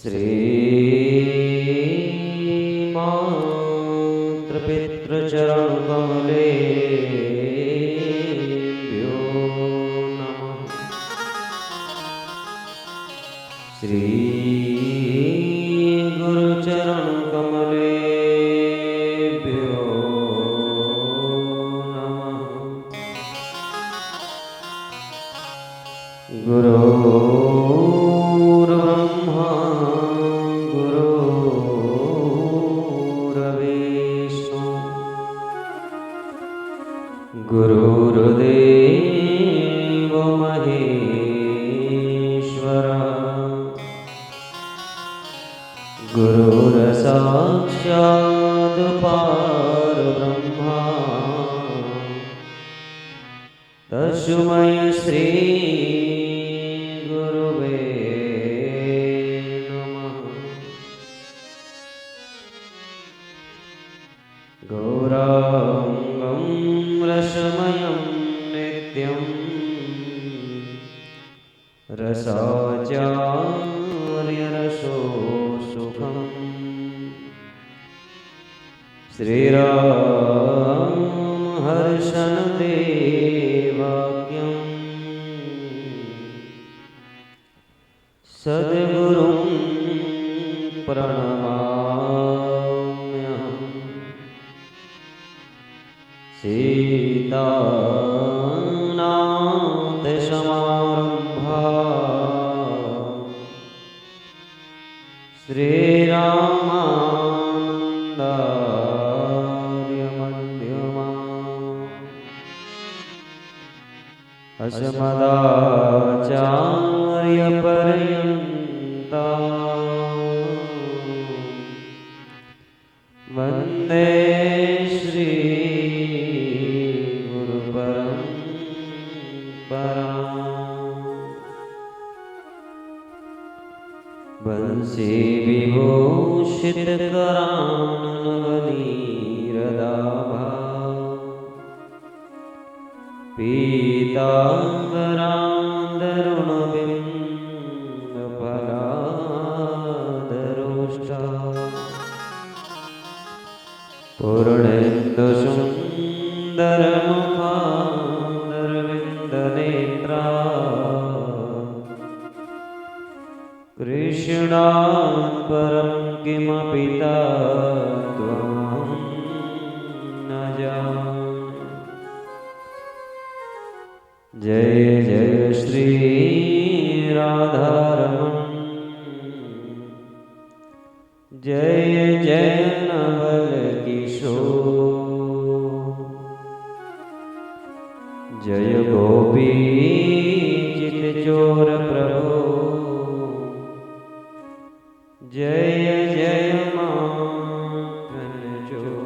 श्रीमातृपितृचरणकमलेभ्यो नमः। श्रीगुरुचरणकमलेभ्यो नमः। गुरुर्ब्रह्मा गुरुर्विष्णु गुरुर्देवो महेश्वरः गुरुर्साक्षात् परब्रह्म तस्मै श्री गुरुवे नमः। गौरांगं रसमयं नित्यं रसाचार्यरसो सुखम् श्रीराम हर्षण देवाज्ञं सद्गुरुं प्रणमाम्यहम्। सीतानाथसमारम्भा श्रीरामानन्दार्यमध्यमा अस्मदाचार्यपर्यन्ता वन्दे श्री गुरुपरम्परा। बंसी विभूषितकरानवनीरदाभा पीताम्बरान्दरुणबिम्बफलादरोष्ठा पूर्णेन्दुसुन्दरमुखादरविन्दनेत्रा कृष्णात् परं किमपि तत्त्वं न जाने। जय जय श्री राधारमण जय जय नवल किशोर जय गोपी चित चोर प्रभो जय जय माखन चोर।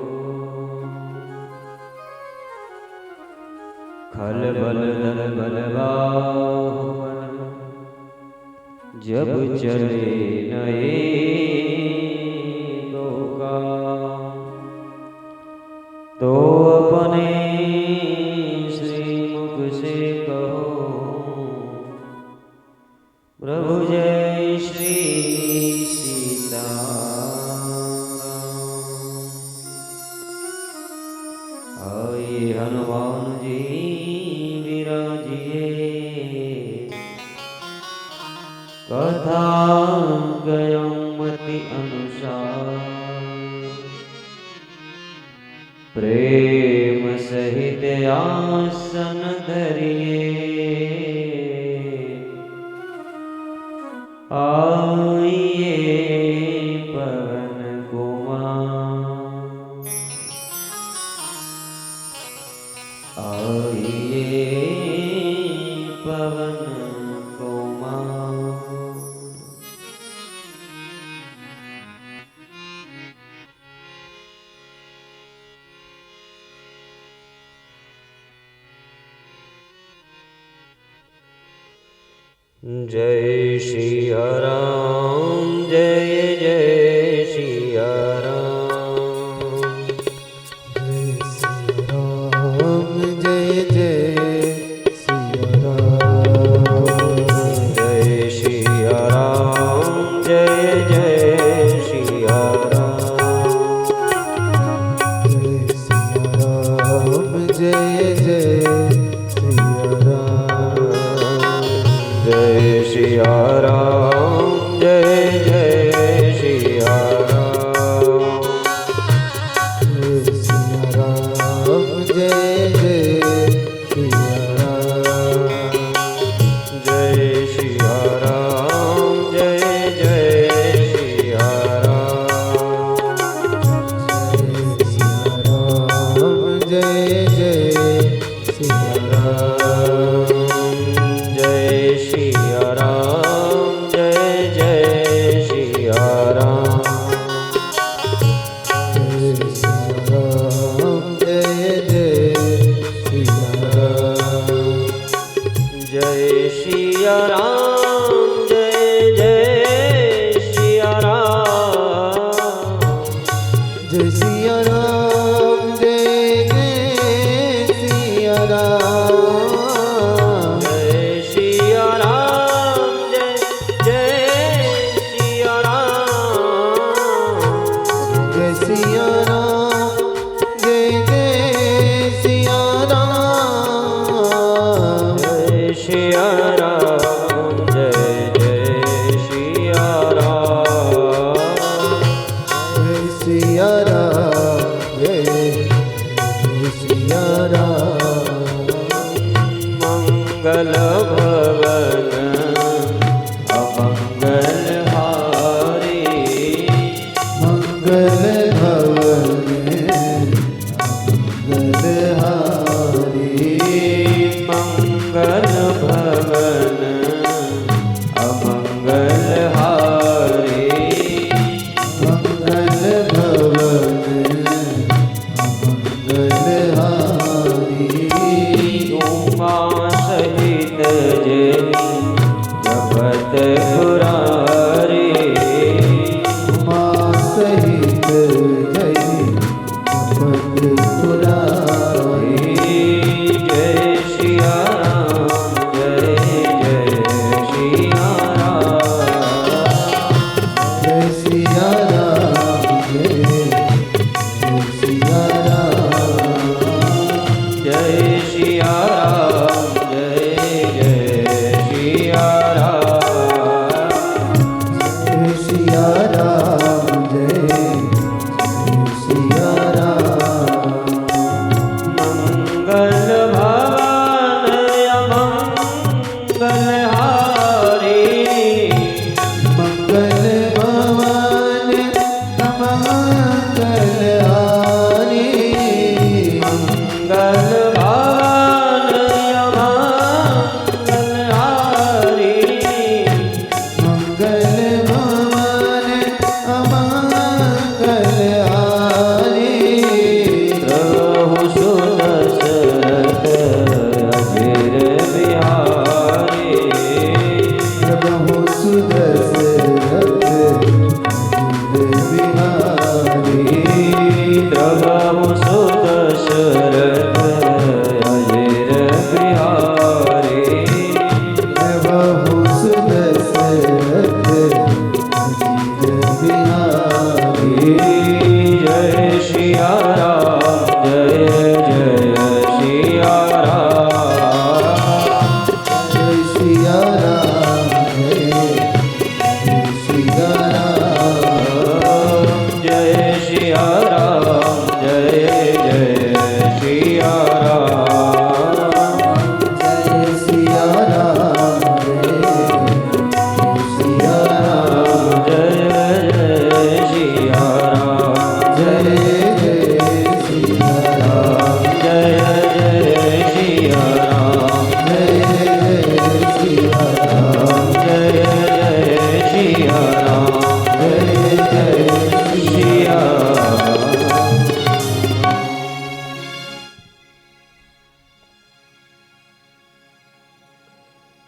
खल बल दल बलवाहन जब चले नए गोगा तो अपने श्रीमुख से कहो प्रभु जय श्री आई हनुमान जी विराजिए कथा गयमति अनुसार प्रेम सहित आसन धरिए आइए पवन कुमार आइए पवन कुमार। जय श्री राम जय जय श्री राम जय जय श्री राम जय श्री राम जय जय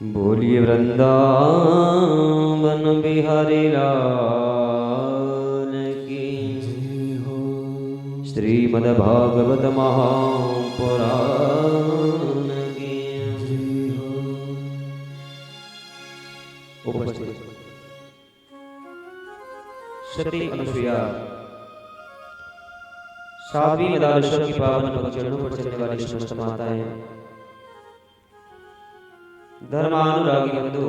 बोलिए वृंदावन बिहारी लाल की श्रीमद्भागवत महापुराण की उपस्थित सती अनुसुईया साध्वी मदालसा की पावन पग चरणों पर चलने वाली समस्त माताएं, धर्मानुरागी बंधु,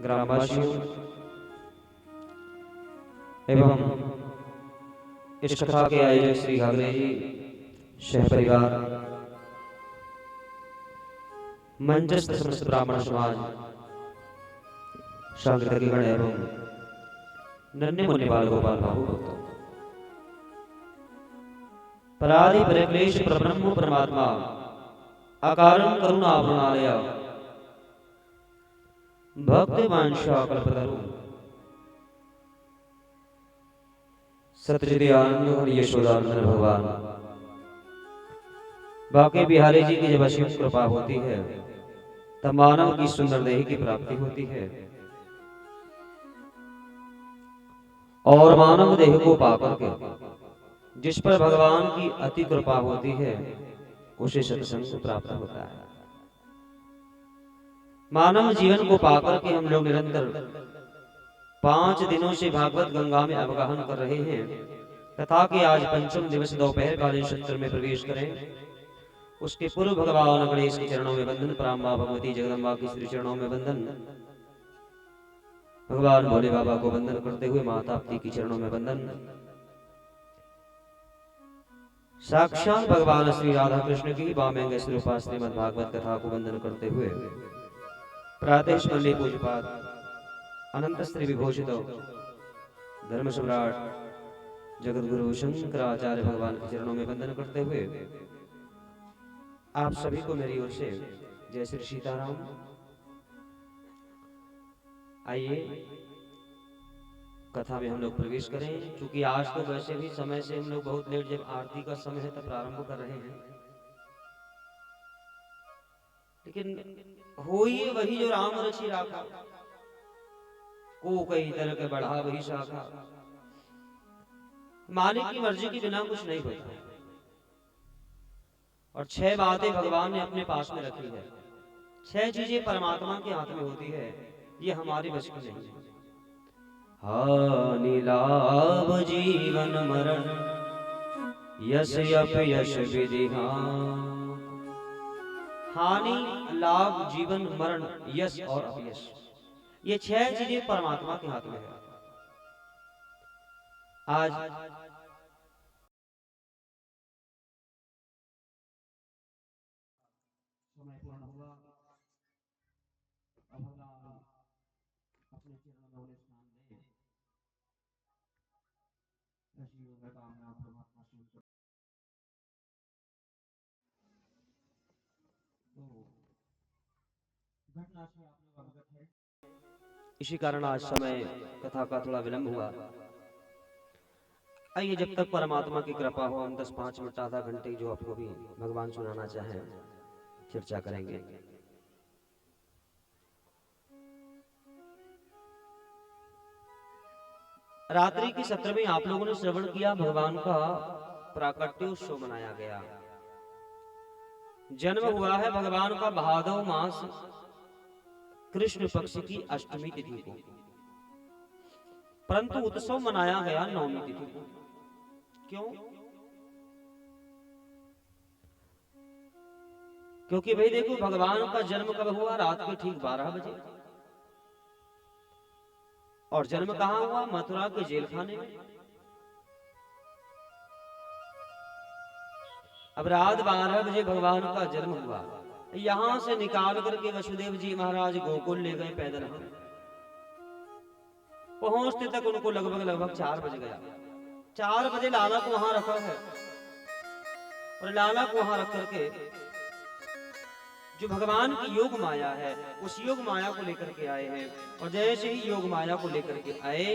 ग्रामवासियों एवं इस कथा के आयोजक श्री घाघरे जी, शह परिवार, मंचस्थ समस्त ब्राह्मण समाज, शांतिगण एवं नन्हे मुन्ने बाल गोपाल बाबू भक्तों, पराधि परिक्लेश परब्रह्म परमात्मा अकारण करुणा प्रणालय भक्ति वांछा कल्पतरु सत्यजिदानंद यशोदानंद भगवान बाके बिहारी जी की जब असीम कृपा होती है तब मानव की सुंदर देह की प्राप्ति होती है और मानव देह को पाकर के जिस पर भगवान की अति कृपा होती है उसे सत्संग प्राप्त होता है। मानव जीवन को पाकर के हम लोग निरंतर 5 दिनों से भागवत गंगा में अवगाहन कर रहे हैं तथा कि आज पंचम दिवस दोपहर कालीन सत्र में प्रवेश करें। उसके पूर्व भगवान गणेश के चरणों में बंधन, प्राम्बा भगवती जगदम्बा के श्री चरणों में बंधन, भगवान भोले बाबा को वंदन करते हुए माता पिता की चरणों में बंधन, साक्षात भगवान श्री राधा कृष्ण की वामेंगे स्वरूपा श्रीमद् भागवत कथा को वंदन करते हुए प्रातः स्मरणीय पूज्यपाद अनंत श्री विभूषित धर्म सम्राट जगत गुरु शंकराचार्य भगवान के चरणों में वंदन करते हुए आप सभी को मेरी ओर से जय श्री सीताराम। आइए कथा में हम लोग प्रवेश करें। क्योंकि आज तो वैसे भी समय से हम लोग बहुत लेट, जब आरती का समय है तब प्रारंभ कर रहे हैं, लेकिन हो ही वही जो राम रचि राखा, को कई तरह के बढ़ा वही शाखा। मालिक की मर्जी के बिना कुछ नहीं होता और 6 बातें भगवान ने अपने पास में रखी है। 6 चीजें परमात्मा के हाथ में होती है, ये हमारे बस की नहीं है। हानि लाभ जीवन मरण यश अपयश विधि। हानि लाभ जीवन मरण यश और अपयश, ये 6 चीजें परमात्मा के हाथ में है। आज समय पूर्ण हुआ, अब भगवान अपने चरणों में स्नान लें। ऐसी योग कामना परमात्मा से घटना से आप लोग अवगत है। इसी कारण आज समय कथा का थोड़ा विलंब हुआ। आइए जब तक परमात्मा की कृपा हो हम 10-5 मिनट आधा घंटे जो आपको भी भगवान सुनाना चाहें चर्चा करेंगे। रात्रि की सत्र में आप लोगों ने श्रवण किया, भगवान का प्राकट्योत्सव मनाया गया। जन्म हुआ है भगवान का भादव मास कृष्ण पक्ष की अष्टमी तिथि को, परंतु उत्सव मनाया गया 9वीं तिथि को। क्यों? क्योंकि भाई देखो, भगवान का जन्म कब हुआ? रात के ठीक 12 बजे। और जन्म कहां हुआ? मथुरा के जेल खाने में। अब रात 12 बजे भगवान का जन्म हुआ, यहां से निकाल करके वसुदेव जी महाराज गोकुल ले गए पैदल। पहुंचते तक उनको लगभग 4 बज गया। 4 बजे लाला को वहां रखा है और लाला को वहां रख करके जो भगवान की योग माया है उस योग माया को लेकर के आए हैं। और जैसे ही योग माया को लेकर के आए,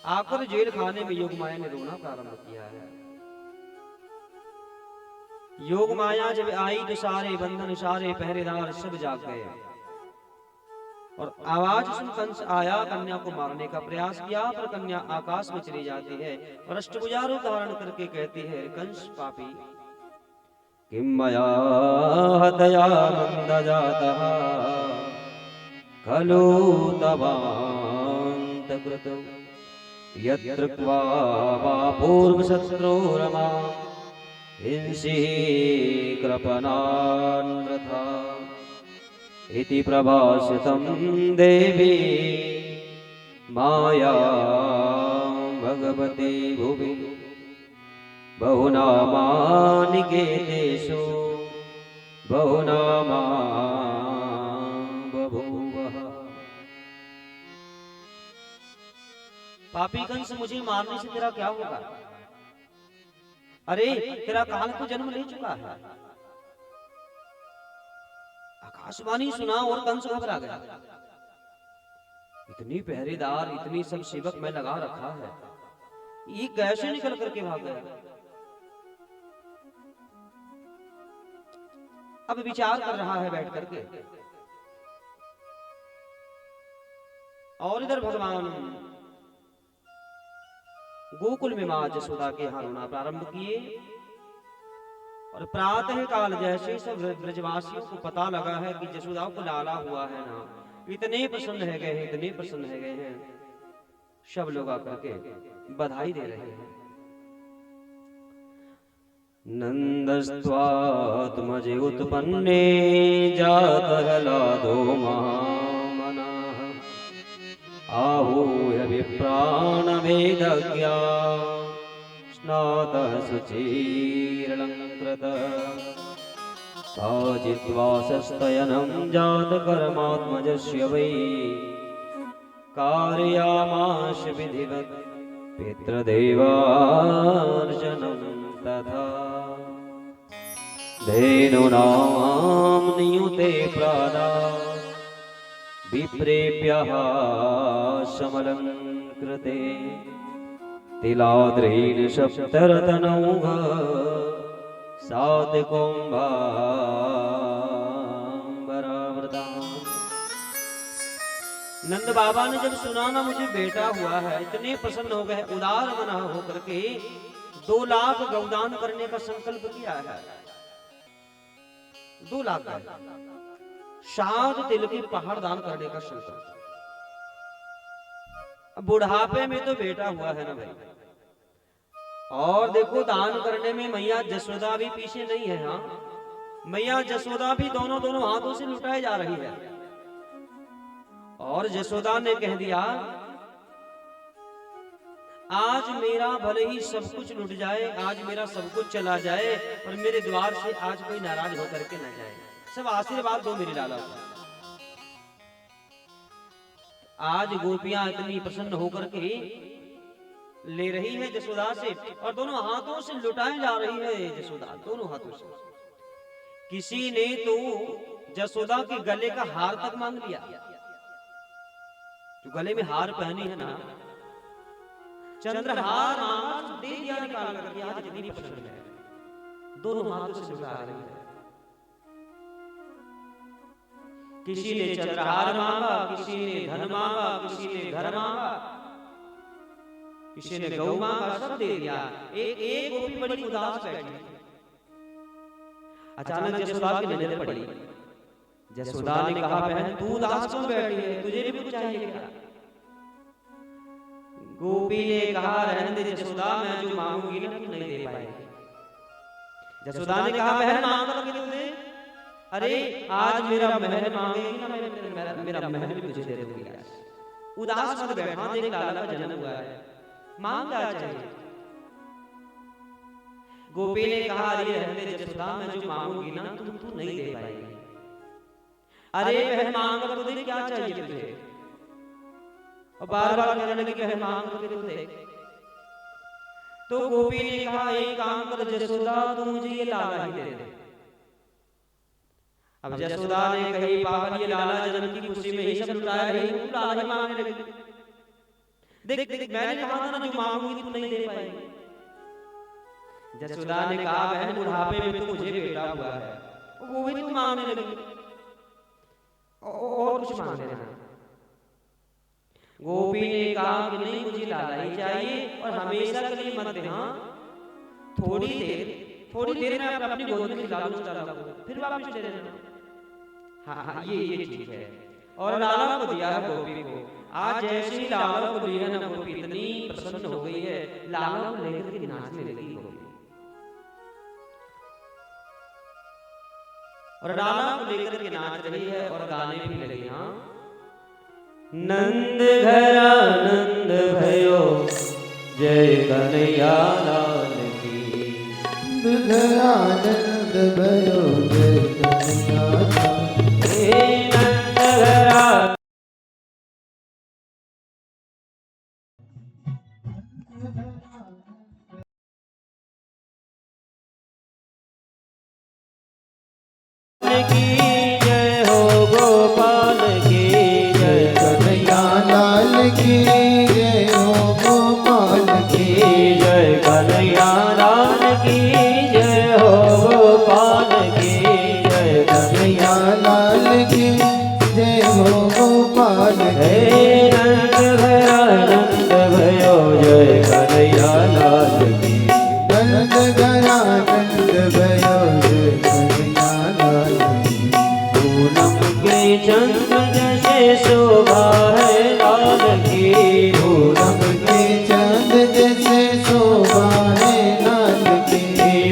आकर जेल खाने में योग माया ने रोना प्रारंभ किया है। योग माया जब आई तो सारे बंधन, सारे पहरेदार सब जाग गए और आवाज सुन कंस आया, कन्या को मारने का प्रयास किया, पर कन्या आकाश में चली जाती है और अष्टभुजा रूप धारण करके कहती है, कंस पापी किम मया हतया नंद जातः खलु तवांत कृतौ यत्र क्वा वा पूर्वशत्रुरमा हिंसी कृपणान्रथा इति प्रभाषितं देवी माया भगवती भुवि बहुनामानिकेतेषु बहुनामा बभूवः। पापी कंस, मुझे मारने से तेरा क्या होगा? अरे तेरा काल तो जन्म ले चुका है। आकाशवाणी सुना और कंस घबरा गया। इतनी पहरेदार, इतनी सब सेवक में लगा रखा है, ये कैसे निकल करके भाग गया? अब विचार कर रहा है बैठ करके। और इधर भगवान गोकुल में मां जसोदा के यहाँ रोना प्रारंभ किए। और प्रातः काल जैसे सब ब्रजवासियों को पता लगा है कि जसोदा को लाला हुआ है ना, इतने प्रसन्न है गए हैं, इतने प्रसन्न है गए हैं, सब लोग आकर के बधाई दे रहे हैं। नंदस्त्वात्मजे उत्पन्ने जातहलादो महामनाः आहूय विप्राणवेदज्ञा स्नातः सुचीर्णङ्कृतः साजित्वासस्तयनं जातकर्मात्मजस्य वै कारयामास विधिवत् पितृदेवार्चनं तथा धेनूनां नियुते प्रादा विप्रेभ्यः समलङ्कृते तिलाद्रेण सप्तरत्नौघ सातकौम्भाम्बरावृता। नंद बाबा ने जब सुना ना मुझे बेटा हुआ है, इतने प्रसन्न हो गए, उदार मना होकर के 2 लाख गौदान करने का संकल्प किया है। 2 लाख 7 तिल के पहाड़ दान करने का संकल्प। अब बुढ़ापे में तो बेटा हुआ है ना भाई। और देखो दान करने में मैया जसोदा भी पीछे नहीं है। हाँ, मैया जसोदा भी दोनों हाथों से लुटाए जा रही है। और जसोदा ने कह दिया, आज मेरा भले ही सब कुछ लुट जाए, आज मेरा सब कुछ चला जाए, पर मेरे द्वार से आज कोई नाराज होकर के न जाए। सब आशीर्वाद दो मेरे लाला को। आज गोपियां इतनी प्रसन्न होकर के ले रही है जसोदा से, और दोनों हाथों से लुटाई जा रही है जसोदा, दोनों हाथों से। किसी ने तो जसोदा के गले का हार तक मांग लिया। जो गले में हार पहनी है ना, चंद्रहार दे दिया निकाल करके। आज इतनी प्रसन्न है, दोनों हाथों से लुटा रही है। किसी ने चंद्रहार मांगा, किसी ने धन मांगा, किसी ने घर मांगा, किसी ने गौ मांगा, सब दे दिया। एक गोपी बड़ी उदास बैठी। अचानक जसोदा की नजर पड़ी। जसोदा ने कहा, बहन तू उदास क्यों बैठी है, तुझे भी कुछ चाहिए क्या? गोपी ने कहा, रहने दे जसोदा, मैं जो मांगूंगी ना तू नहीं दे पाएगी। जसोदा ने कहा, बहन मांग तो दे। अरे आज मेरा महल मांगेगी ना, मेरा महल भी तुझे दे दूंगी। उदास मत बैठा, देख लाला का जन्म हुआ है, मांगा चाहिए। गोपी ने कहा, अरे रहने दे जसोदा, मैं जो मांगूंगी ना तू नहीं दे पाएगी। अरे बहन मांग तो दे, क्या चाहिए तुझे? और बार-बार कहने लगी, बहन मांग तो दे। तो गोपी ने कहा, एक काम कर जसोदा, तू मुझे ये लाला ही दे दे। अब जसोदा ने कही, पापा ये लाला जन्म की खुशी में ही सब लुटाया है, तू लाला ही मांगने लगी। देख मैंने कहा था ना जो मांगूंगी तू नहीं दे पाएगी। जसोदा ने कहा, बहन बुढ़ापे में तो मुझे बेटा हुआ है, वो भी तू मांगने लगी, और कुछ मांग लेना। गोपी ने कहा कि नहीं, मुझे लाला ही चाहिए, और हमेशा के लिए मत देना, थोड़ी देर में अपनी गोद में खिला लूं, फिर वापस दे देना। हाँ, ये ठीक है। और लाला को दिया है गोपी को। आज जैसे ही लाला को दिया ना गोपी इतनी प्रसन्न हो गई है, लाला को लेकर के नाचने लगी गोपी। और लाला को लेकर के नाच रही है और गाने भी लगी। हाँ, नंद घरा नंद भयो जय कन्हैया लाल की। नंद घरा नंद भयो जय कन्हैया लाल की। नंद घरा की जय हो, गोपाल की जय, कन्हैया लाल की जय हो, गोपाल की जय, कन्हैया लाल की जय हो, गोपाल की जय, कन्हैया लाल की जय हो, गोपाल हे की। नंद घरा नंद भयो जय कन्हैया लाल की। नंद घरा नंद भयो जय कन्हैया लाल की। पूनम के चंद्र जैसे शोभा है लाल की। पूनम के चांद जैसे शोभा है लाल की।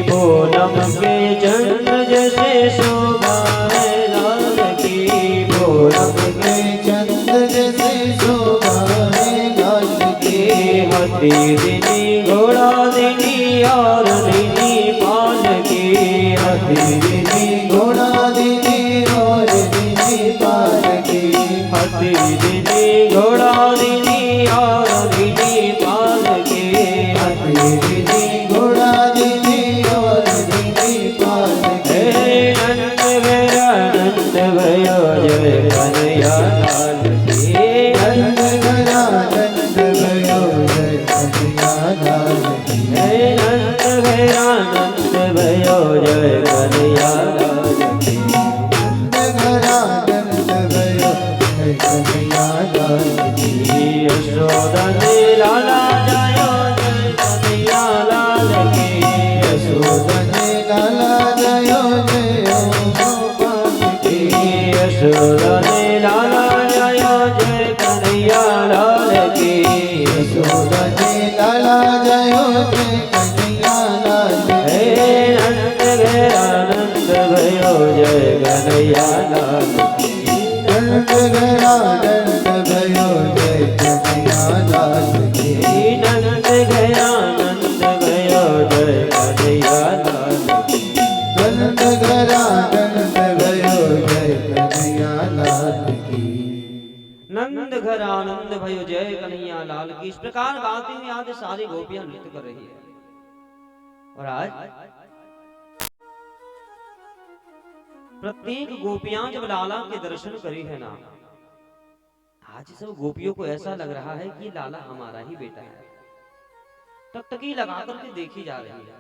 पूनम के चंद्र जैसे शोभा है लाल की। पूनम के चांद जैसे शोभा है लाल की। हाथी दिनी घोड़ा दिनी और दिनी पाल की। हाथी दीदी घोड़ा दीदी और दीदी पाल की। हाथी दिनी घोड़ा दिनी और दिनी पाल की। हाथी दीदी घोड़ा दीदी और दीदी पाल की। हे नंद घरा नंद भयो जय कन्हैया लाल की। नंद घरा नंद भयो जय कन्हैया लाल की। हे नंद घरा नंद भयो जय कन्हैया लाल की। नंद घरा नंद भयो जय कन्हैया लाल की। यशोदा ने लाला जायो जय कन्हैया लाल की। यशोदा ने लाला जयो जय गोपाल की। यशोदा ने लाला जायो जय कन्हैया लाल की। यशोदा ने लाला जयो जय कन्हैया लाल की। हे नंद घरा नंद भयो जय कन्हैया लाल की। नंद घरा नंद भयो जय कन्हैया लाल की। नंद घरा नंद भयो जय कन्हैया लाल की। नंद घरा नंद भयो जय कन्हैया लाल की। नंद घर आनंद भयो जय कन्हैया लाल की। इस प्रकार गाती हुई आज सारी गोपियां नृत्य कर रही है। और आज प्रत्येक गोपियां जब लाला के दर्शन करी है ना, आज सब गोपियों को ऐसा लग रहा है कि लाला हमारा ही बेटा है। टकटकी लगा करके देखी जा रही है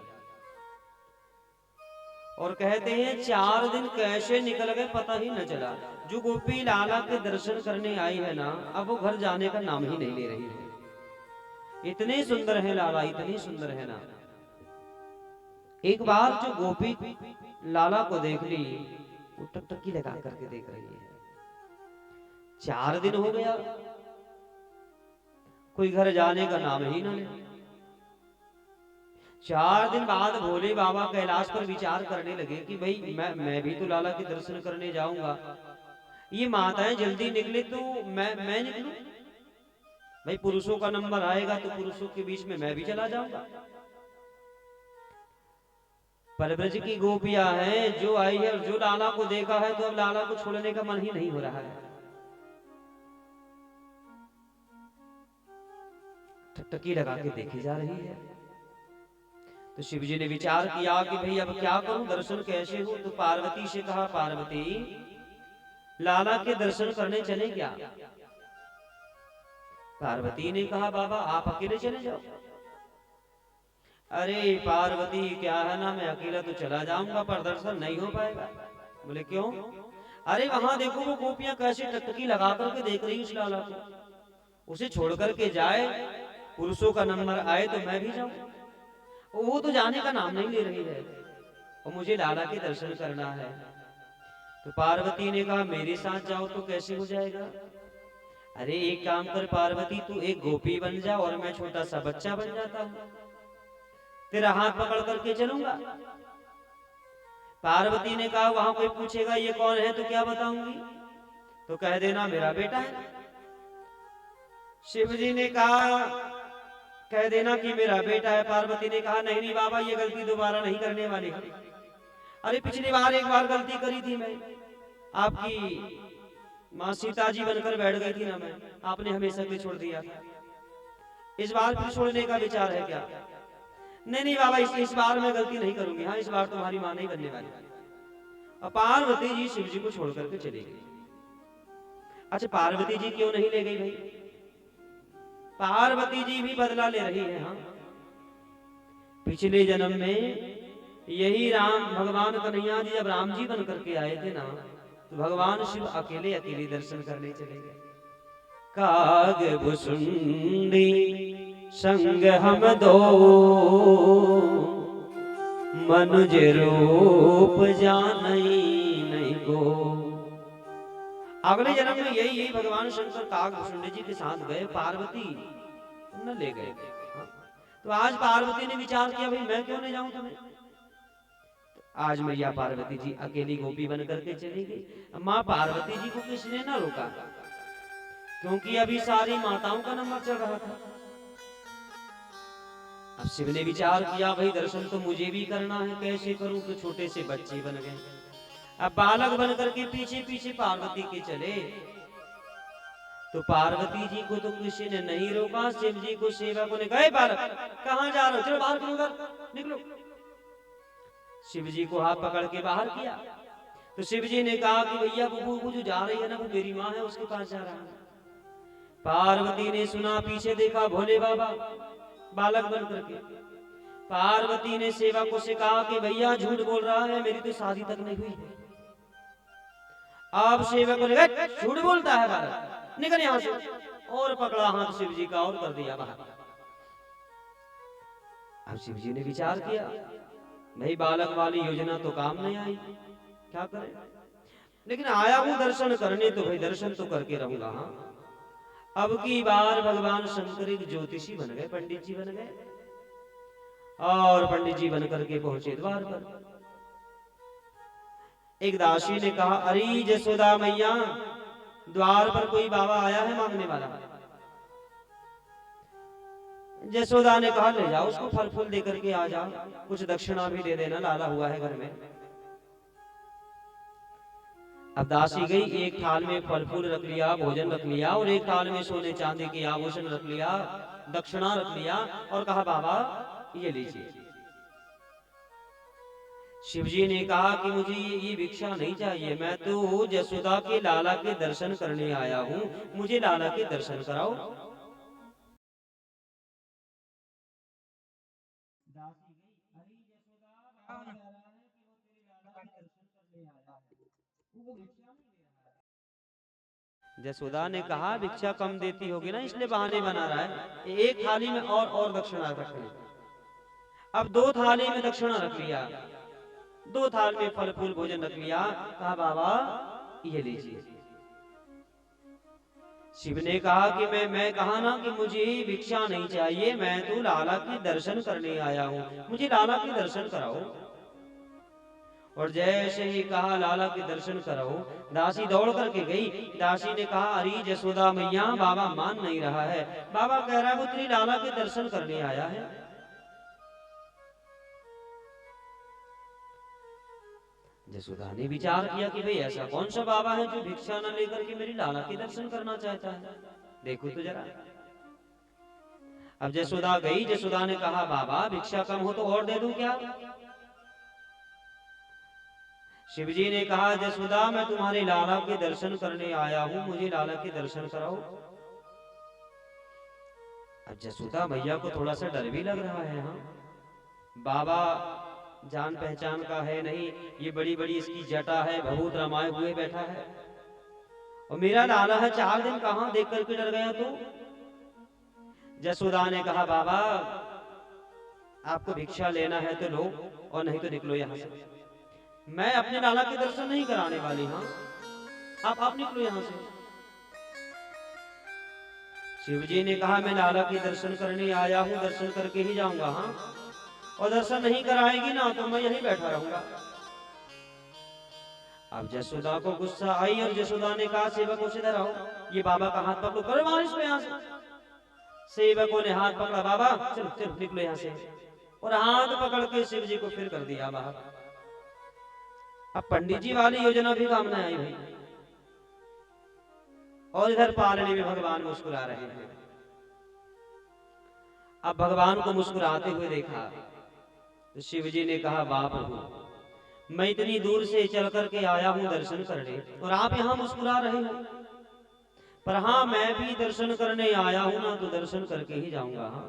और कहते हैं 4 दिन कैसे निकल गए पता ही न चला। जो गोपी लाला के दर्शन करने आई है ना, अब वो घर जाने का नाम ही नहीं ले रही है। इतने सुंदर है लाला, इतनी सुंदर है ना। एक बार जो गोपी लाला को देख ली, वो टकटकी लगा करके देख रही है। 4 दिन हो गया, कोई घर जाने का नाम ही ना ले। 4 दिन बाद भोले बाबा कैलाश पर विचार करने लगे कि भाई मैं भी तो लाला के दर्शन करने जाऊंगा। ये माताएं जल्दी निकले तो मैं निकलूं। भाई पुरुषों का नंबर आएगा तो पुरुषों के बीच में मैं भी चला जाऊंगा। परब्रज की गोपियां हैं जो आई है और जो लाला को देखा है, तो अब लाला को छोड़ने का मन ही नहीं हो रहा है। टकटकी लगा के देखी जा रही है। तो शिव जी ने विचार किया कि भाई अब क्या करूं, दर्शन कैसे हो। तो पार्वती से कहा, पार्वती लाला के दर्शन करने चले क्या। पार्वती ने कहा, बाबा आप अकेले चले जाओ। अरे पार्वती क्या है ना, मैं अकेला तो चला जाऊंगा पर दर्शन नहीं हो पाएगा। बोले क्यों। अरे वहां देखो वो गोपियां कैसे टकटकी लगा करके देख रही उस लाला को। उसे छोड़ करके जाए, पुरुषों का नंबर आए तो मैं भी जाऊं। वो तो जाने का नाम नहीं ले रही है और मुझे लाला के दर्शन करना है। तो पार्वती ने कहा मेरे साथ जाओ तो कैसे हो जाएगा? अरे एक काम कर पार्वती, तू एक गोपी बन जा और मैं छोटा सा बच्चा बन जाता हूं, तेरा हाथ पकड़ करके चलूंगा। पार्वती ने कहा वहां कोई पूछेगा ये कौन है तो क्या बताऊंगी? तो कह देना मेरा बेटा है। शिव जी ने कहा कह देना कि मेरा बेटा है। पार्वती ने कहा नहीं नहीं बाबा, ये गलती दोबारा नहीं करने वाले हम। अरे पिछली बार एक बार गलती करी थी मैं, आपकी माँ सीता जी बनकर बैठ गई थी ना मैं, आपने हमेशा के छोड़ दिया था। इस बार फिर छोड़ने का विचार है क्या? नहीं नहीं बाबा, इस बार मैं गलती नहीं करूंगी। हाँ, इस बार तुम्हारी माँ नहीं बनने वाली। और पार्वती जी शिव जी को छोड़ करके चली गई। अच्छा, पार्वती जी क्यों नहीं ले गई भाई? पार्वती जी भी बदला ले रही है। हाँ, पिछले जन्म में यही राम भगवान कन्हैया जी जब राम जी बन करके आए थे ना, तो भगवान शिव अकेले अकेले दर्शन करने चले गए। काग भुसुंडी संग हम दो, मनुज रूप जानई नहीं गो। अगले जन्म में यही भगवान शंकर काग भुसुंडी जी के साथ गए, पार्वती न ले गए। तो आज पार्वती ने विचार किया भाई मैं क्यों नहीं जाऊं तुम्हें। आज मैया पार्वती जी अकेली गोपी बन करके चली गई। माँ पार्वती जी को किसने ना रोका, क्योंकि अभी सारी माताओं का नंबर चल रहा था। अब शिव ने विचार किया भाई दर्शन तो मुझे भी करना है, कैसे करूं? तो छोटे से बच्चे बन गए। अब बालक बन करके पीछे पीछे पार्वती के चले। तो पार्वती जी को तो किसी ने नहीं रोका। शिव जी को सेवकों ने कहा बालक कहां जा रहे हो, चलो बाहर निकलो। शिव जी को हाथ पकड़ के बाहर किया। तो शिव जी ने कहा कि भैया वो जो जा रही है ना, वो मेरी माँ है, उसके पास जा रहा है। पार्वती ने सुना, पीछे देखा, भोले बाबा बालक बन करके। पार्वती ने सेवकों से कहा कि भैया झूठ बोल रहा है, मेरी तो शादी तक नहीं हुई। अब सेवकों ने कहा झूठ बोलता है बालक, निकल यहां से। और पकड़ा हाथ शिव जी का और कर दिया बाहर। अब शिव जी ने विचार किया भाई बालक वाली योजना तो काम नहीं आई, क्या करें? लेकिन आया हूं दर्शन करने, तो भाई दर्शन तो करके रहूंगा। हाँ, अब की बार भगवान शंकर एक ज्योतिषी बन गए, पंडित जी बन गए। और पंडित जी बन करके पहुंचे द्वार पर। एक दासी ने कहा अरे जसोदा मैया, द्वार पर कोई बाबा आया है मांगने वाला। जसोदा ने कहा ले जाओ उसको, फल फूल दे करके आ जाओ, कुछ दक्षिणा भी दे देना, लाला हुआ है घर में। अब दासी गई, एक थाल में फल फूल रख लिया, भोजन रख लिया, और एक थाल में सोने चांदी के आभूषण रख लिया, दक्षिणा रख लिया, और कहा बाबा ये लीजिए। शिवजी ने कहा कि मुझे ये भिक्षा नहीं चाहिए, मैं तो जसोदा के लाला के दर्शन करने आया हूँ, मुझे लाला के दर्शन कराओ। दासी गई, अरे जसोदा बाबा कह रहा है कि वो तेरे लाला के दर्शन करने आया है, वो भिक्षा नहीं दे रहा है। जसोदा ने कहा भिक्षा कम देती होगी ना, इसलिए बहाने बना रहा है। एक थाली में और दक्षिणा रख ली। अब दो थाली में दक्षिणा रख लिया, दो थाल में फल फूल भोजन रख लिया। कहा बाबा ये लीजिए। शिव ने कहा कि मैं कहा ना कि मुझे भिक्षा नहीं चाहिए, मैं तो लाला के दर्शन करने आया हूँ, मुझे लाला के दर्शन कराओ। और जैसे ही कहा लाला के दर्शन कराओ, दासी दौड़ करके गई। दासी ने कहा अरे जसोदा मैया, बाबा मान नहीं रहा है, बाबा कह रहा है वो तेरी लाला के दर्शन करने आया है। जसोदा ने विचार किया कि भाई ऐसा कौन सा बाबा है जो भिक्षा न लेकर के मेरी लाला के दर्शन करना चाहता है, देखो तो जरा। अब जसोदा गई, जसोदा ने कहा बाबा भिक्षा कम हो तो और दे दूं क्या? शिवजी ने कहा जसोदा मैं तुम्हारे लाला के दर्शन करने आया हूं, मुझे लाला के दर्शन कराओ। अब जसोदा मैया को थोड़ा सा डर भी लग रहा है। हाँ, बाबा जान पहचान का है नहीं, ये बड़ी बड़ी इसकी जटा है, भभूत रमाए हुए बैठा है, और मेरा लाला है 4 दिन कहां देख करके डर गया। तो जसोदा ने कहा बाबा आपको भिक्षा लेना है तो लो, और नहीं तो निकलो यहां से। मैं अपने लाला के दर्शन नहीं कराने वाली। हाँ, आप निकलो यहां से। शिव जी ने कहा मैं लाला के दर्शन करने आया हूं, दर्शन करके ही जाऊंगा। हाँ, और दर्शन नहीं कराएगी ना तो मैं यहीं बैठा रहूंगा। अब जसोदा को गुस्सा आई और जसोदा ने कहा सेवकों से इधर आओ, ये बाबा का हाथ पकड़ो, करो बाहर इसको यहाँ से। सेवकों ने हाथ पकड़ा, बाबा चलो चलो निकलो यहाँ से, और हाथ पकड़ के शिव जी को फिर कर दिया बाहर। अब पंडित जी वाली योजना भी काम नहीं आई भाई, और इधर पालने में भगवान मुस्कुरा रहे हैं। अब भगवान को मुस्कुराते हुए देखा तो शिव जी ने कहा वाह प्रभु, मैं इतनी दूर से चल करके आया हूं दर्शन करने, और आप यहाँ मुस्कुरा रहे हो। पर हाँ, मैं भी दर्शन करने आया हूं ना, तो दर्शन करके ही जाऊंगा। हाँ,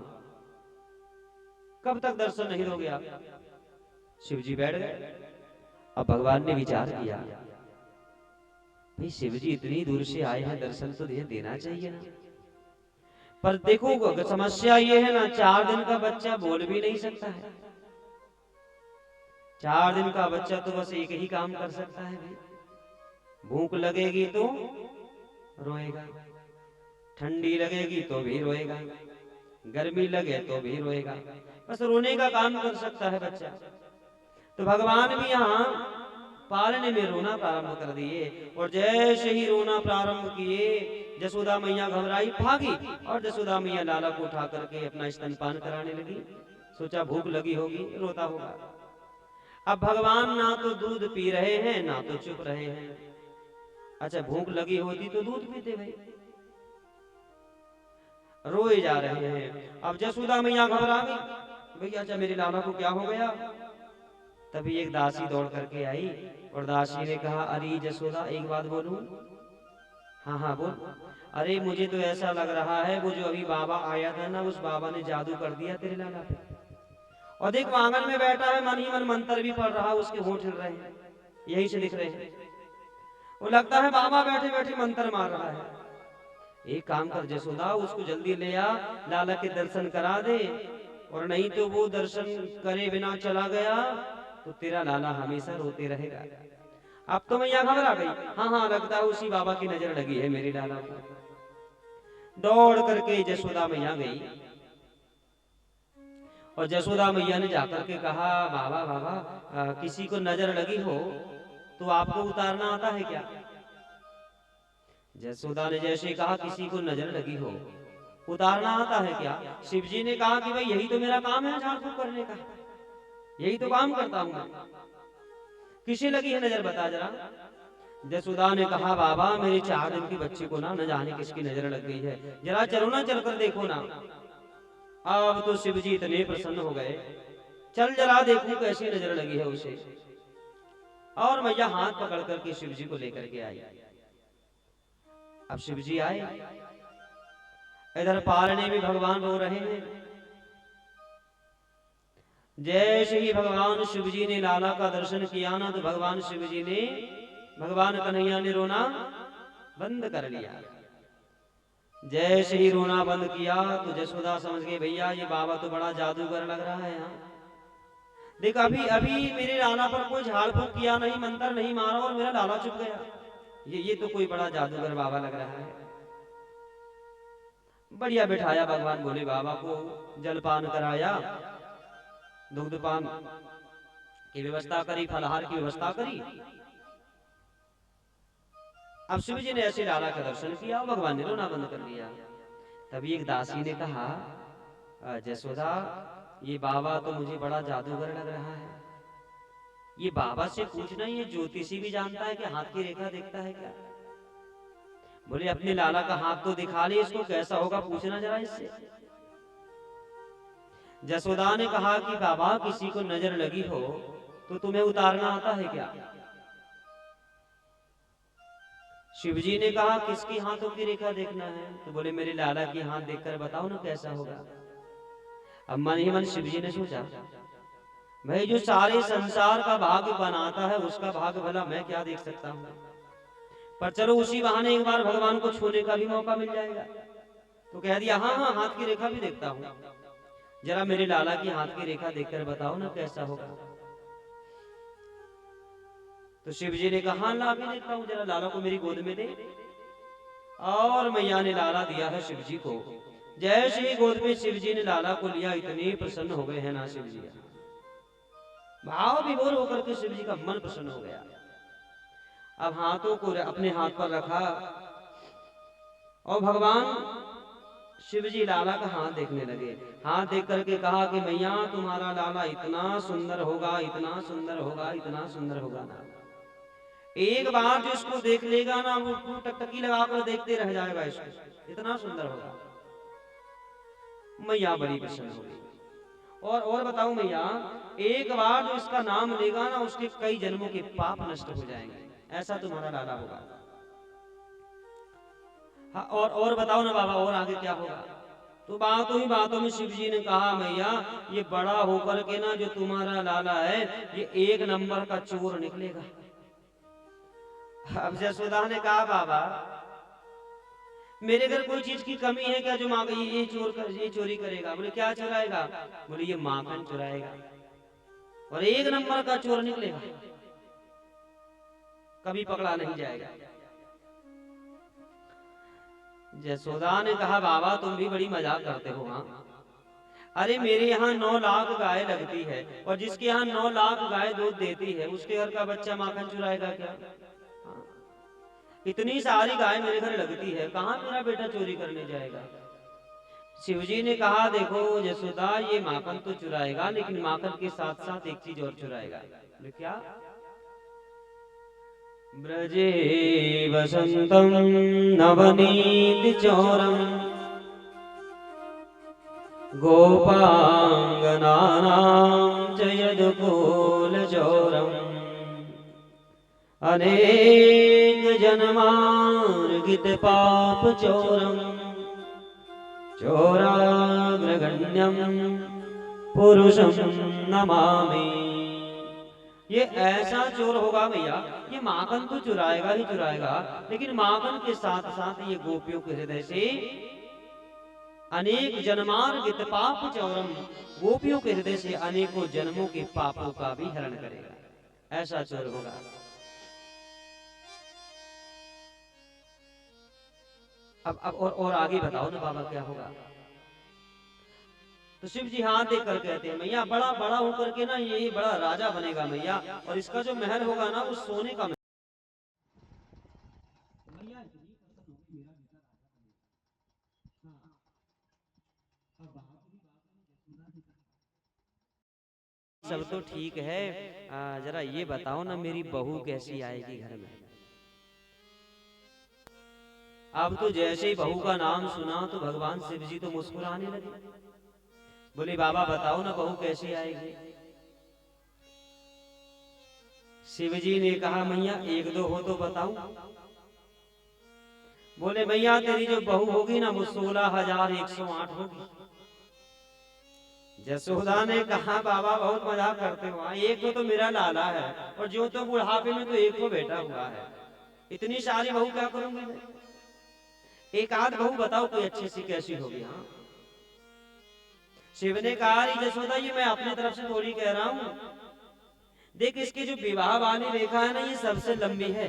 कब तक दर्शन नहीं दोगे आप? शिव जी बैठ गए। अब भगवान ने विचार किया, भाई शिव जी इतनी दूर से आए हैं, दर्शन तो देना चाहिए ना। पर देखो समस्या ये है ना, 4 दिन का बच्चा बोल भी नहीं सकता है। 4 दिन का बच्चा तो बस एक ही काम कर सकता है भाई, भूख लगेगी तो रोएगा, ठंडी लगेगी तो भी रोएगा, गर्मी लगे तो भी रोएगा, बस रोने का काम कर सकता है बच्चा। तो भगवान भी यहाँ पालने में रोना प्रारंभ कर दिए, और जैसे ही रोना प्रारंभ किए जसोदा मैया घबराई, भागी, और जसोदा मैया लाला को उठा करके अपना स्तनपान कराने लगी। सोचा भूख लगी होगी, रोता होगा। अब भगवान ना तो दूध पी रहे हैं ना तो चुप रहे हैं। अच्छा, भूख लगी होती तो दूध पीते भाई, रोए जा रहे हैं। अब जसोदा मैया घबरा गई, भैया अच्छा मेरे लाला को क्या हो गया। तभी एक दासी दौड़ करके आई, और दासी ने कहा अरे जसोदा एक बात बोलूं? हाँ हाँ बोल। अरे मुझे तो ऐसा लग रहा है वो जो अभी बाबा आया था ना, उस बाबा ने जादू कर दिया तेरे लाला पे। और देख आंगन में बैठा है, मन ही मन मंत्र भी पढ़ रहा, उसके होंठ हिल रहे हैं, यही से दिख रहे हैं। वो लगता है बाबा बैठे बैठे मंत्र मार रहा है। एक काम कर जसोदा, उसको जल्दी ले आ, लाला के दर्शन करा दे, और नहीं तो वो दर्शन करे बिना चला गया तो तेरा लाला हमेशा रोते रहेगा। अब तो मैया घबरा गई, हाँ हाँ लगता है उसी बाबा की नजर लगी है मेरे लाला को। दौड़ करके जसोदा मैया गई, और जसोदा मैया ने जाकर के कहा बाबा बाबा किसी को नजर लगी हो तो आपको उतारना आता है क्या? जसोदा ने जैसे कहा किसी को नजर लगी हो उतारना आता है क्या? शिव जी ने कहा कि भाई यही तो मेरा काम है झाड़ फूक करने का, यही तो काम करता हूं मैं, किसे लगी है नजर बता जरा। जसोदा ने कहा बाबा मेरे 4 दिन के बच्चे को ना न जाने किसकी नजर लग गई है, जरा चलो ना, चल कर देखो ना। अब तो शिव जी इतने प्रसन्न हो गए, चल जरा देखूं कैसी नजर लगी है उसे। और मैया हाथ पकड़ करके शिव जी को लेकर के आई। अब शिव जी आए, इधर पालने में भगवान रो रहे हैं। जैसे ही भगवान शिव जी ने लाला का दर्शन किया ना, तो भगवान शिव जी ने, भगवान कन्हैया ने रोना बंद कर लिया। जैसे ही रोना बंद किया तो जसोदा समझ गई भैया ये बाबा तो बड़ा जादूगर लग रहा है। यहाँ देख अभी अभी मेरे लाला पर कोई झाड़ फूक किया नहीं, मंत्र नहीं मारा, और मेरा लाला चुप गया। ये तो कोई बड़ा जादूगर बाबा लग रहा है। बढ़िया बिठाया भगवान भोले बाबा को, जलपान कराया, दुग्धपान की व्यवस्था करी, फलहार की व्यवस्था करी। अब शिव जी ने ऐसे लाला का दर्शन किया, भगवान ने रोना बंद कर दिया। तभी एक दासी ने कहा जसोदा ये बाबा तो मुझे बड़ा जादूगर लग रहा है, ये बाबा से पूछना, ये ज्योतिषी भी जानता है कि हाथ की रेखा देखता है क्या? बोले अपने लाला का हाथ तो दिखा ले इसको, कैसा होगा पूछना जरा इससे। जसोदा ने कहा कि बाबा किसी को नजर लगी हो तो तुम्हें उतारना आता है क्या? शिव जी ने कहा किसकी हाथों की रेखा देखना है? तो बोले मेरे लाला की हाथ देखकर बताओ ना कैसा होगा। अब मन ही मन शिव जी ने सोचा भाई जो सारे संसार का भाग्य बनाता है उसका भाग्य भला मैं क्या देख सकता हूँ, पर चलो उसी बहाने एक बार भगवान को छूने का भी मौका मिल जाएगा। तो कह दिया हाँ हाँ हाथ की रेखा भी देखता हूँ, जरा मेरे लाला की हाथ की रेखा देखकर बताओ ना कैसा होगा। तो शिव जी ने कहा ला भी देता हूं, जरा लाला को मेरी गोद में दे। और मैया ने लाला दिया है शिव जी को। जैसे ही गोद में शिव जी ने लाला को लिया, इतने प्रसन्न हो गए हैं ना शिव जी, भाव विभोर होकर के शिव जी का मन प्रसन्न हो गया। अब हाथों को अपने हाथ पर रखा और भगवान शिव जी लाला का हाथ देखने लगे। हाथ देख करके कहा कि मैया तुम्हारा लाला इतना सुंदर होगा, इतना सुंदर होगा, इतना सुंदर होगा ना, एक बार जो इसको देख लेगा ना वो टकटकी लगाकर देखते रह जाएगा, इसको इतना सुंदर होगा। मैया बड़ी प्रसन्न हो गई। और बताऊं मैया, एक बार जो इसका नाम लेगा ना उसके कई जन्मों के पाप नष्ट हो जाएंगे, ऐसा तुम्हारा लाला होगा। हाँ, और बताओ ना बाबा, और आगे क्या होगा? तो बातों ही बातों में शिव जी ने कहा मैया ये बड़ा होकर के ना जो तुम्हारा लाला है ये एक नंबर का चोर निकलेगा। अब जसोदा ने कहा बाबा मेरे घर कोई चीज की कमी है क्या जो माँ ये चोरी करेगा? बोले क्या चुराएगा? बोले ये माखन चुराएगा और एक नंबर का चोर निकलेगा, कभी पकड़ा नहीं जाएगा। जसोदा ने कहा बाबा तुम भी बड़ी मजाक करते हो। हाँ, अरे मेरे यहाँ 9 लाख गाय लगती है और जिसके यहाँ 9 लाख गाय दूध देती है उसके घर का बच्चा माखन चुराएगा क्या? हाँ, इतनी सारी गाय मेरे घर लगती है, कहाँ मेरा बेटा चोरी करने जाएगा? शिवजी ने कहा देखो जसोदा ये माखन तो चुराएगा लेकिन माखन के साथ साथ एक चीज और चुराएगा। क्या? ब्रजे वसंतम नवनीत चौरम गोपांगनानां च यदुकुल चौरम अनेक जन्मार्गित पाप चौरम चौराग्रगण्यम पुरुषम नमामि। ये ऐसा चोर होगा भैया, ये माखन तो चुराएगा ही चुराएगा लेकिन माखन के साथ साथ ये गोपियों के हृदय से अनेक जन्मार्गित पाप चौरम, गोपियों के हृदय से अनेकों जन्मों के पापों का भी हरण करेगा, ऐसा चोर होगा। अब और आगे बताओ ना बाबा क्या होगा? तो शिव जी हाथ देख कर कहते हैं मैया बड़ा बड़ा होकर के ना ये बड़ा राजा बनेगा मैया, और इसका जो महल होगा ना वो सोने का महल। सब तो ठीक है, जरा ये बताओ ना मेरी बहू कैसी आएगी घर में? अब तो जैसे ही बहू का नाम सुना तो भगवान शिव जी तो मुस्कुराने लगे। बोले बाबा बताओ ना बहू कैसी आएगी? शिव जी ने कहा मैया एक दो हो तो बताऊं। बोले मैया तेरी जो बहू होगी ना वो 16,108 होगी। जसोदा ने कहा बाबा बहुत मजाक करते हो, एक तो मेरा लाला है और जो तो बुढ़ापे में तो एक को बेटा हुआ है, इतनी सारी बहू क्या करूंगी मैं? एक आध बहू बताओ कोई अच्छी सी कैसी होगी? हाँ, शिव ने कहा जसोदा ये मैं अपनी तरफ से थोड़ी कह रहा हूं, देख इसकी जो विवाह वाली रेखा है ना ये सबसे लंबी है।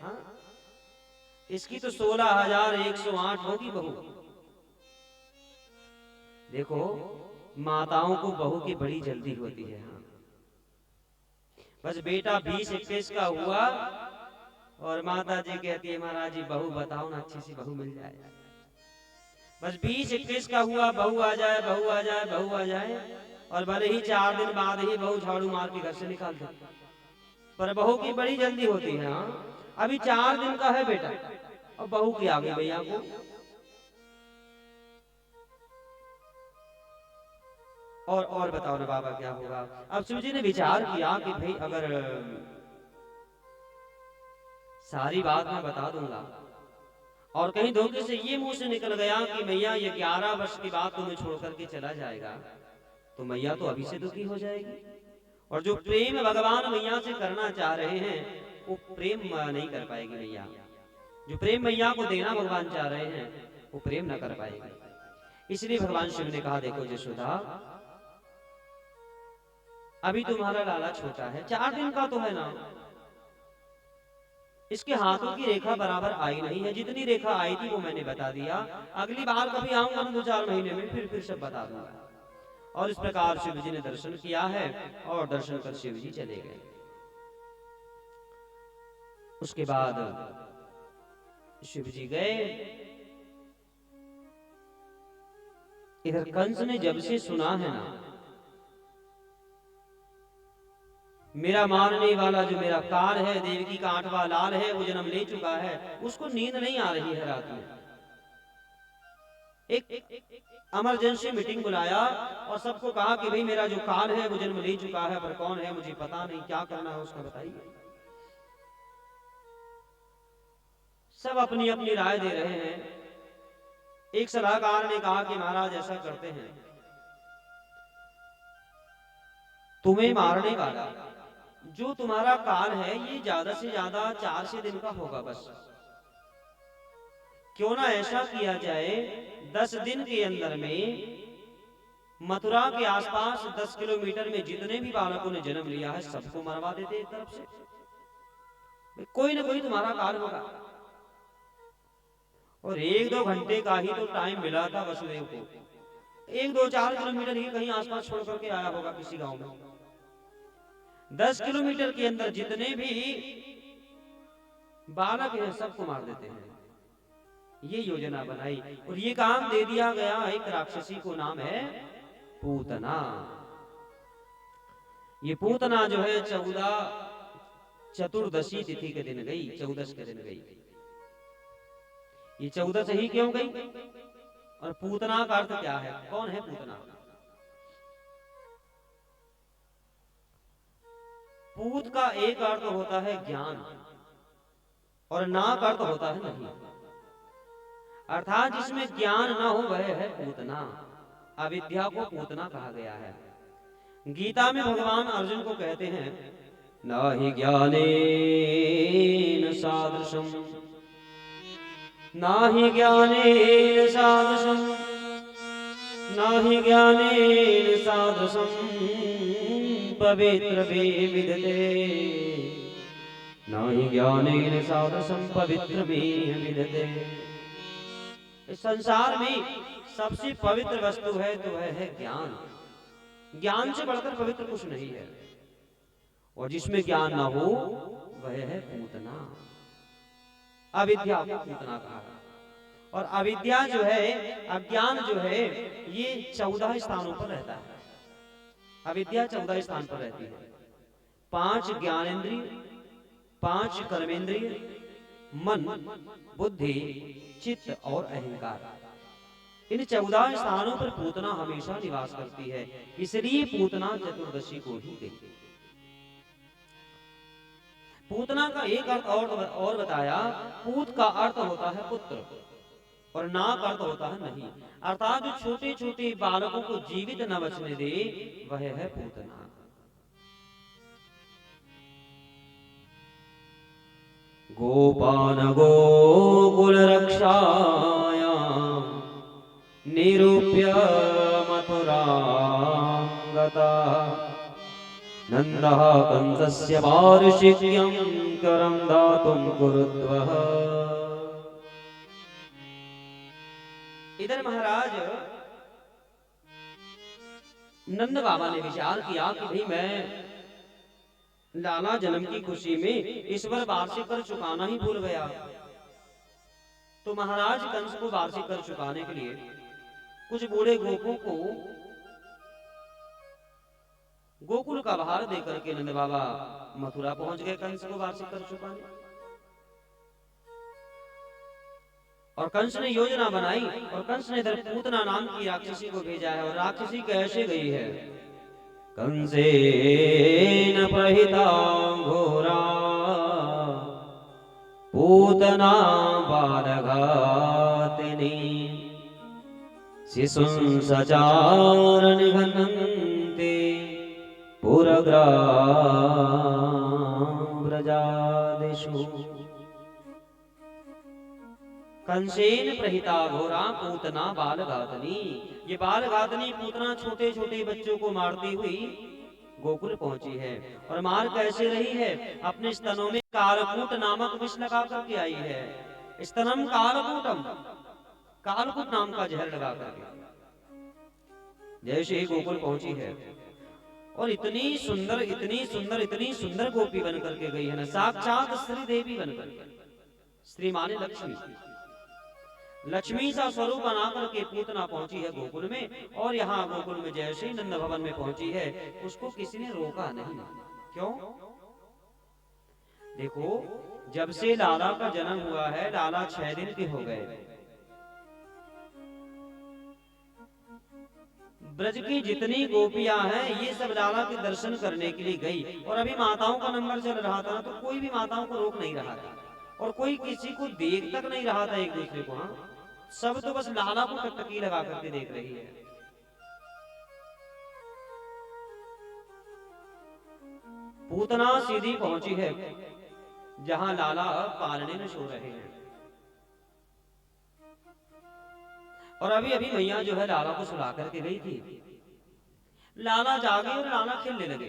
हाँ? इसकी तो 16,108 होगी बहू। देखो माताओं को बहू की बड़ी जल्दी होती है। हाँ, बस बेटा 20-21 का हुआ और माता जी कहती है महाराज जी बहू बताओ ना अच्छी सी बहू मिल जाए। बस 20-21 का हुआ बहू आ जाए, बहू आ जाए, बहू आ जाए, और भले ही 4 दिन बाद ही बहू झाड़ू मार के घर से निकाल दे, पर बहू की बड़ी जल्दी होती है। हाँ, अभी 4 दिन का है बेटा और बहू की आ गई भैया को। और बताओ ना बाबा क्या होगा? अब शिव जी ने विचार किया कि भाई अगर सारी बात मैं बता दूंगा और कहीं धोखे से ये मुंह से निकल गया कि मैया ये 11 वर्ष की बात तुम्हें छोड़ करके चला जाएगा तो मैया तो अभी से दुखी हो जाएगी, और जो प्रेम भगवान मैया से करना चाह रहे हैं वो प्रेम नहीं कर पाएगी मैया। जो प्रेम मैया को देना भगवान चाह रहे हैं वो प्रेम न कर पाएगी। इसलिए भगवान शिव ने कहा देखो यशोदा अभी तुम्हारा लाला छोटा है, 4 दिन का तो है ना, इसके हाथों की रेखा बराबर आई नहीं है, जितनी रेखा आई थी वो मैंने बता दिया। अगली बार कभी आऊंगा ना 2-4 महीने में, फिर सब बता दूंगा। और इस प्रकार शिव जी ने दर्शन किया है और दर्शन कर शिव जी चले गए। उसके बाद शिव जी गए। इधर कंस ने जब से सुना है ना, मेरा मारने वाला जो मेरा काल है, देवकी का 8वां लाल है, वो जन्म ले चुका है, उसको नींद नहीं आ रही है रात में। एक इमरजेंसी मीटिंग बुलाया और सबको कहा कि भाई मेरा जो काल है वो जन्म ले चुका है, पर कौन है मुझे पता नहीं, क्या करना है उसका बताइए। सब अपनी अपनी राय दे रहे हैं। एक सलाहकार ने कहा कि महाराज ऐसा करते हैं, तुम्हें मारने वाला जो तुम्हारा काल है ये ज्यादा से ज्यादा 4 दिन का होगा बस। क्यों ना ऐसा किया जाए, 10 दिन के अंदर में मथुरा के आसपास 10 किलोमीटर में जितने भी बालकों ने जन्म लिया है सबको मरवा देते एक तरफ से। कोई ना कोई तुम्हारा काल होगा। और 1-2 घंटे का ही तो टाइम मिला था वसुदेव को। 1-2-4 किलोमीटर ही कहीं आसपास छोड़ करके आया होगा किसी गांव में। 10 किलोमीटर के अंदर जितने भी बालक हैं सबको मार देते हैं। ये योजना बनाई और ये काम दे दिया गया एक राक्षसी को, नाम है पूतना। ये पूतना जो है 14 चतुर्दशी तिथि के दिन गई, 14 के दिन गई। ये 14 ही क्यों गई और पूतना का अर्थ क्या है? कौन है पूतना? पूत का एक अर्थ होता है ज्ञान और ना का अर्थ होता है नहीं, अर्थात जिसमें ज्ञान ना हो वह है पूतना। अविद्या को पूतना कहा गया है। गीता में भगवान अर्जुन को कहते हैं, नाहि ज्ञानेन सादृशम, नाहि ज्ञानेन सादृशम, नाहि ज्ञानेन सादृशम पवित्र विदते, नाहि ज्ञानेन सादृशम पवित्र विदते। इस संसार में सबसे पवित्र वस्तु है तो वह है ज्ञान। ज्ञान से बढ़कर पवित्र कुछ नहीं है। और जिसमें ज्ञान ना हो वह है पूतना। अविद्या को पूतना कहा। और अविद्या जो है, अज्ञान जो है, ये 14 स्थानों पर रहता है। अविद्या 14 स्थान पर रहती है। 5 ज्ञानेंद्रिय, 5 कर्मेंद्रिय, मन, बुद्धि, चित्त और अहंकार। इन 14 स्थानों पर पूतना हमेशा निवास करती है। इसलिए पूतना चतुर्दशी को ही गई। पूतना का एक अर्थ और बताया। पूत का अर्थ होता है पुत्र और ना का अर्थ होता है नहीं, अर्थात जो छोटे छोटे बालकों को जीवित न बचने दे वह है पूतना। गोपान गोकुल रक्षाया निरूप्य मथुरां गता, नन्दः कंसस्य वार्षिक्यं करं दातुं कुरुद्वः। इधर महाराज नंद बाबा ने विचार किया कि भाई मैं लाला जन्म की खुशी में इस बार वार्षिक कर चुकाना ही भूल गया। तो महाराज कंस को वार्षिक कर चुकाने के लिए कुछ बूढ़े गोपों को गोकुल का भार देकर के नंद बाबा मथुरा पहुंच गए कंस को वार्षिक कर चुकाने। और कंस ने योजना बनाई और कंस ने इधर पूतना नाम की राक्षसी को भेजा है। और राक्षसी कैसे गई है? कंसेन प्रहिता घोरा पूतना बालघातिनी, शिशुं सचार निघ्नन्ति पुरग्राम व्रजादिषु। कंसेन प्रहिता घोरा पूतना बालघातनी। ये बालघातनी पूतना छोटे छोटे बच्चों को मारती हुई गोकुल पहुंची है। और मार कैसे रही है? अपने स्तनों में कालकूट नामक विष लगा करके आई है। स्तनम कालकूटम, कालकूट नाम का जहर लगा करके जैसे ही गोकुल पहुंची है, और इतनी सुंदर इतनी सुंदर इतनी सुंदर गोपी बन करके गई है ना, साक्षात श्री देवी बन करके। श्री माने लक्ष्मी, लक्ष्मी सा स्वरूप बना करके पूतना पहुंची है गोकुल में। और यहाँ गोकुल में जैसे ही नंद भवन में पहुंची है, उसको किसी ने रोका नहीं। क्यों? देखो, जब से लाला का जन्म हुआ है, लाला 6 दिन के हो गए। ब्रज की जितनी गोपियां हैं, ये सब लाला के दर्शन करने के लिए गई। और अभी माताओं का नंबर चल रहा था, तो कोई भी माताओं को रोक नहीं रहा था, और कोई किसी को देख तक नहीं रहा था एक दूसरे को। हाँ, सब तो बस लाला को टकटकी लगा करके देख रही है। पूतना सीधी पहुंची है जहां लाला पालने में सो रहे हैं। और अभी अभी मैया जो है लाला को सुला करके गई थी। लाला जागे और लाला खेलने लगे।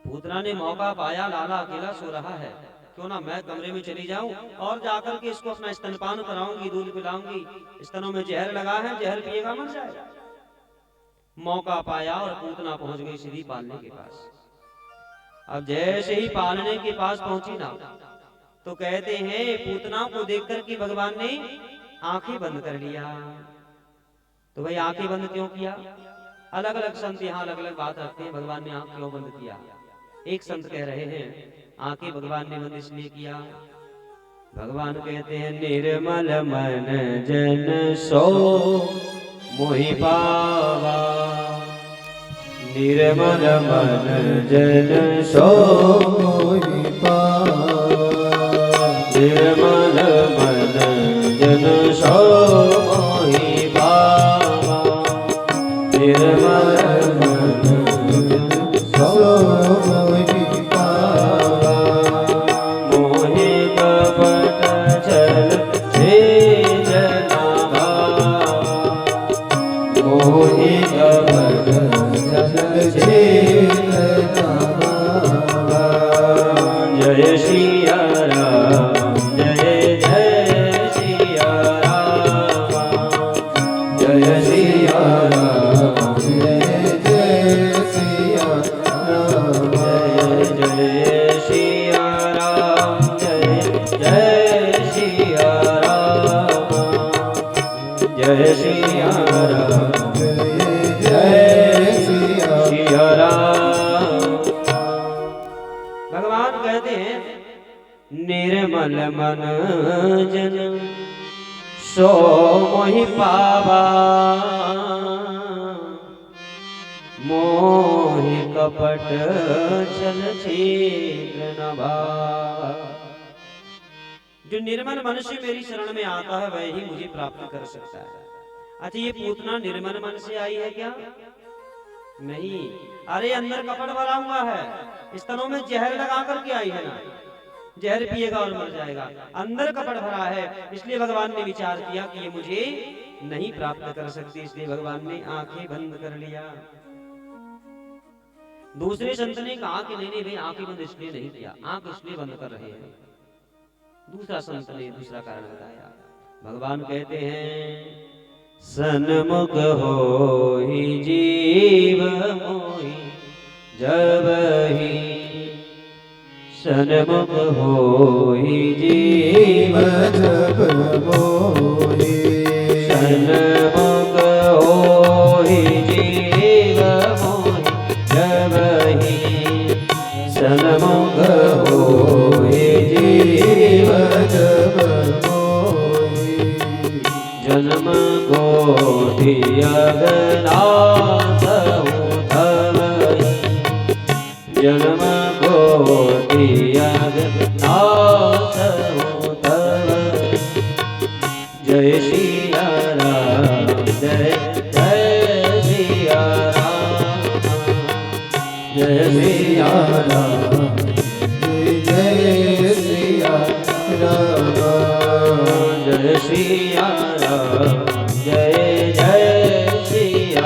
पूतना ने मौका पाया, लाला अकेला सो रहा है, क्यों ना मैं कमरे में चली जाऊं और जाकर के इसको अपना स्तनपान कराऊंगी, दूध पिलाऊंगी। स्तनों में जहर लगा है, जहर पिएगा मर जाएगा। मौका पाया और पूतना पहुंच गई सीधी पालने के पास। अब जैसे ही पालने के पास पहुंची ना, तो कहते हैं पूतना को देख करके भगवान ने आंखें बंद कर लिया। तो भाई आंखें बंद क्यों किया? अलग अलग संत यहाँ अलग अलग बात रखते हैं, भगवान ने आंख क्यों बंद किया। एक संत कह रहे हैं आंखें भगवान ने बंद इसलिए किया, भगवान कहते हैं निर्मल मन जन सो मोहि पावा, निर्मल मन जन सो मोहि पावा, निर्मल मन जन सो मोहि पावा, निर्मल मन सो मोहि पावा, मोहि कपट छल छेदना भावा, मोहि कपट छल छेदना भावा। जय सिया राम, जय जय सिया राम, जय सिया राम, जय जय सिया राम, जय सिया राम, जय जय सिया राम, जय सिया राम, जय जय सिया सिया राम। भगवान कहते हैं निर्मल मन जन सो मोहि पावा, मोहि कपट छल छेद न भावा। जो निर्मल मनुष्य मेरी शरण में आता है, वह ही मुझे प्राप्त कर सकता है। अच्छा, ये पूतना निर्मल मन से आई है क्या? नहीं, अरे अंदर कपट भरा हुआ है, स्तनों में जहर लगा करके आई है ना, जहर पिएगा और मर जाएगा। अंदर कपट भरा है, इसलिए भगवान ने विचार किया कि ये मुझे नहीं प्राप्त कर सकती, इसलिए भगवान ने आंखें बंद कर लिया। दूसरे संत ने कहा कि नहीं नहीं भाई, आंखें बंद इसलिए नहीं किया, आंख इसलिए बंद कर रहे हैं। दूसरा संत ने दूसरा कारण बताया। भगवान कहते हैं सन्मुख होहि जीव मोहि जब ही, सन्मुख होहि जीव जब मोहि, सन्मुख होहि जीव मोहि जब ही, सन्मुख होहि जीव जब मोहि, जन्म कोटि अगनाथ उधवहि, जन्म कोटि अगनाथ उधवहि। जय सिया राम, जय जय सिया राम, जय सिया सिया राम, जय सिया राम, जय सिया राम, जय जय सिया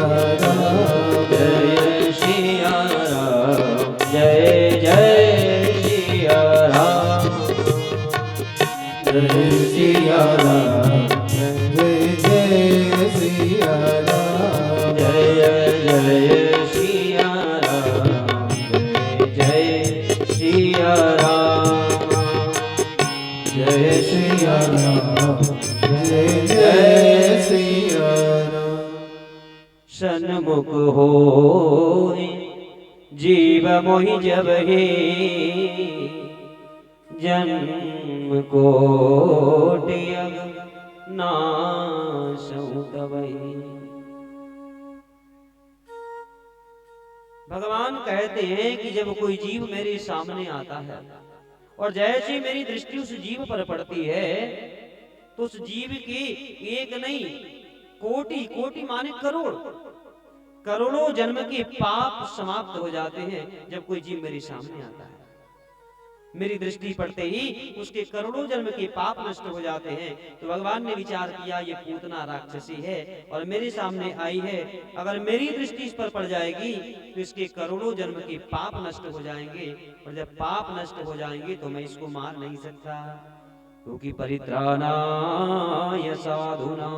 राम जय सिया राम जय जय सिया राम जय सिया राम जय जय सिया राम जय जय सिया राम जय जय सिया राम जय सिया राम जय जय सिया राम सन्मुख होए जीव मोहि जब हे जन्म कोटि अग नासहु तबहि। भगवान कहते हैं कि जब कोई जीव मेरे सामने आता है और जैसे मेरी दृष्टि उस जीव पर पड़ती है तो उस जीव के एक नहीं कोटि कोटि माने करोड़ करोड़ों जन्म के पाप समाप्त हो जाते हैं जब कोई जीव मेरे सामने आता है। मेरी दृष्टि पड़ते ही उसके करोड़ों जन्म के पाप नष्ट हो जाते हैं। तो भगवान ने विचार किया ये पूतना राक्षसी है और मेरे सामने आई है, अगर मेरी दृष्टि इस पर पड़ जाएगी तो इसके करोड़ों जन्म के पाप नष्ट हो जाएंगे और जब पाप नष्ट हो जाएंगे तो मैं इसको मार नहीं सकता, क्योंकि परित्राणाय साधूनां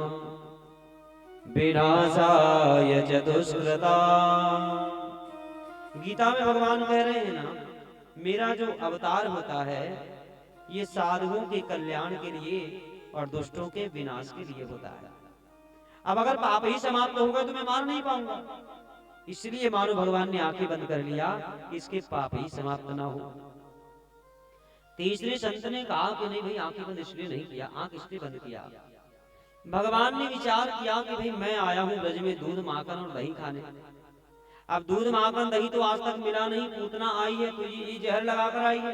विनाशाय च दुष्कृतां। गीता में भगवान कह रहे हैं ना, मेरा जो अवतार होता है ये साधुओं के कल्याण के लिए और दुष्टों के विनाश के लिए होता है। अब अगर पाप ही समाप्त हो गए तो मैं मार नहीं पाऊंगा, इसलिए मानो भगवान ने आंखें बंद कर लिया कि इसके पाप ही समाप्त ना हो। तीसरे संत ने कहा कि नहीं भाई आंखें बंद इसलिए नहीं किया, आंख इसलिए बंद किया। भगवान ने विचार किया कि भाई मैं आया हूं ब्रज में दूध माखन और दही खाने, अब दूध माखन दही तो आज तक मिला नहीं, पूतना आई है तो ये जहर लगाकर आई है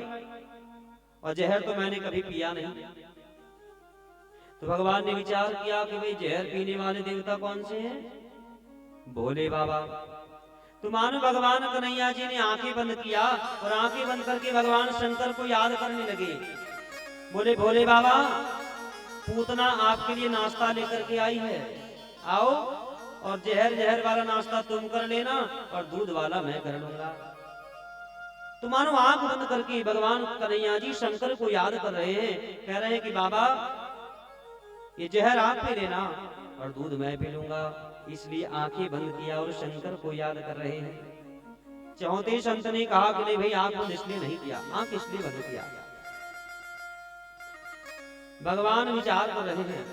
और जहर तो मैंने कभी पिया नहीं। तो भगवान ने विचार किया कि भाई जहर पीने वाले देवता कौन से हैं? भोले बाबा। तो मानो भगवान कन्हैया जी ने आंखें बंद किया और आंखें बंद करके भगवान शंकर को याद करने लगे। बोले भोले बाबा पूतना आपके लिए नाश्ता लेकर के आई है, आओ और जहर वाला नाश्ता तुम कर लेना और दूध वाला मैं कर लूंगा। तो मानो आंख बंद करके भगवान कन्हैया जी शंकर को याद कर रहे हैं, कह रहे हैं कि बाबा ये जहर आप पी लेना और दूध मैं पी लूंगा। इसलिए आंखें बंद किया और शंकर को याद कर रहे हैं। चौथे संत ने कहा कि नहीं भाई आंख बंद इसलिए नहीं किया, आंख इसलिए बंद किया। भगवान विचार कर रहे हैं,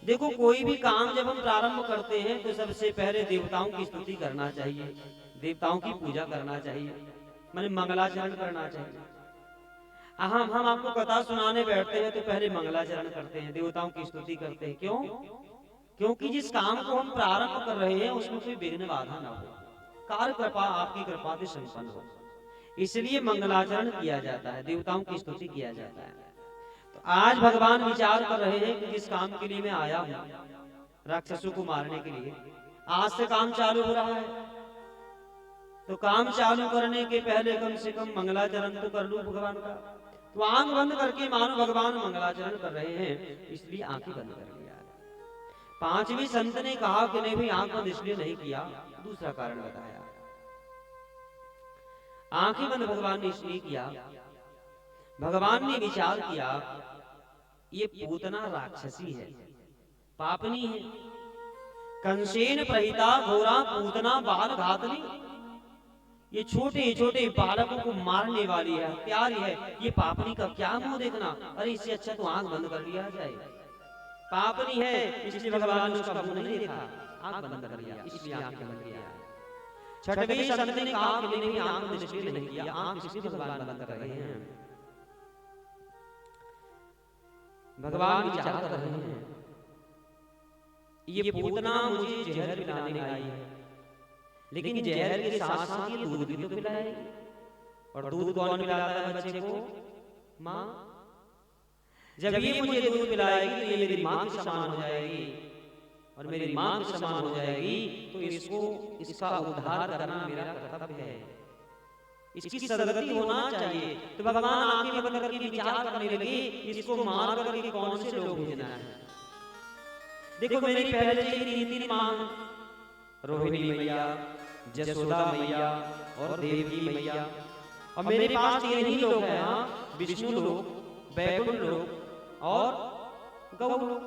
देखो कोई भी काम जब हम प्रारंभ करते हैं तो सबसे पहले देवताओं की स्तुति करना चाहिए, देवताओं की पूजा करना चाहिए, माने मंगलाचरण करना चाहिए। हम आपको कथा सुनाने बैठते हैं तो पहले मंगलाचरण करते हैं, देवताओं की स्तुति करते हैं। क्यों? क्योंकि जिस काम को हम प्रारंभ कर रहे हैं उसमें कोई विघ्न बाधा ना हो, कार्य कृपा आपकी कृपा से संपन्न हो, इसलिए मंगलाचरण किया जाता है, देवताओं की स्तुति किया जाता है। तो आज भगवान विचार कर रहे हैं कि जिस काम के लिए मैं आया हूं राक्षसों को मारने के लिए, आज से काम चालू हो रहा है, तो काम चालू करने के पहले कम से कम मंगलाचरण तो कर लूं भगवान का। तो आंख बंद करके मानो भगवान मंगलाचरण कर रहे हैं, इसलिए आंखें बंद कर लिया। पांचवी संत ने कहा कि नहीं भाई आंख बंद इसलिए नहीं किया, दूसरा कारण बताया। आंखें बंद भगवान ने इसलिए किया, भगवान ने विचार किया ये पूतना राक्षसी है, पापनी है, कंसेन प्रहिता घोरा पूतना बाल घातनी, ये छोटे छोटे बालकों को मारने वाली है, हत्यारी है, ये पापनी का क्या मुंह देखना। अरे इससे अच्छा तो आंख बंद कर लिया जाए, पापनी है इसलिए भगवान ने उसका मुंह नहीं देखा, आंख बंद कर लिया, इसलिए आंखें बंद किया। छठवें संत ने कहा कि नहीं आंख बंद इसलिए नहीं किया, आंख इसलिए भगवान बंद कर रहे हैं। भगवान विचार कर रहे हैं ये पूतना मुझे जहर पिलाने आई है, लेकिन जहर के साथ साथ ये दूध भी तो पिलाएगी, और दूध कौन पिलाता है बच्चे को? माँ। जब ये मुझे दूध पिलाएगी तो ये मेरी माँ के समान हो जाएगी, और मेरी माँ के समान हो जाएगी तो इसको इसका उद्धार करना मेरा कर्तव्य है, इसकी सदगति होना चाहिए। तो भगवान आंखें बंद करके विचार करने लगे इसको मार करके कौन से लोग भेजना है। देखो मेरी पहले से ही 3 मां, रोहिणी मैया, जसोदा मैया और देवकी मैया, और मेरे पास 3 ही लोग हैं। हाँ, विष्णु लोक, बैकुंठ लोक और गौ लोक।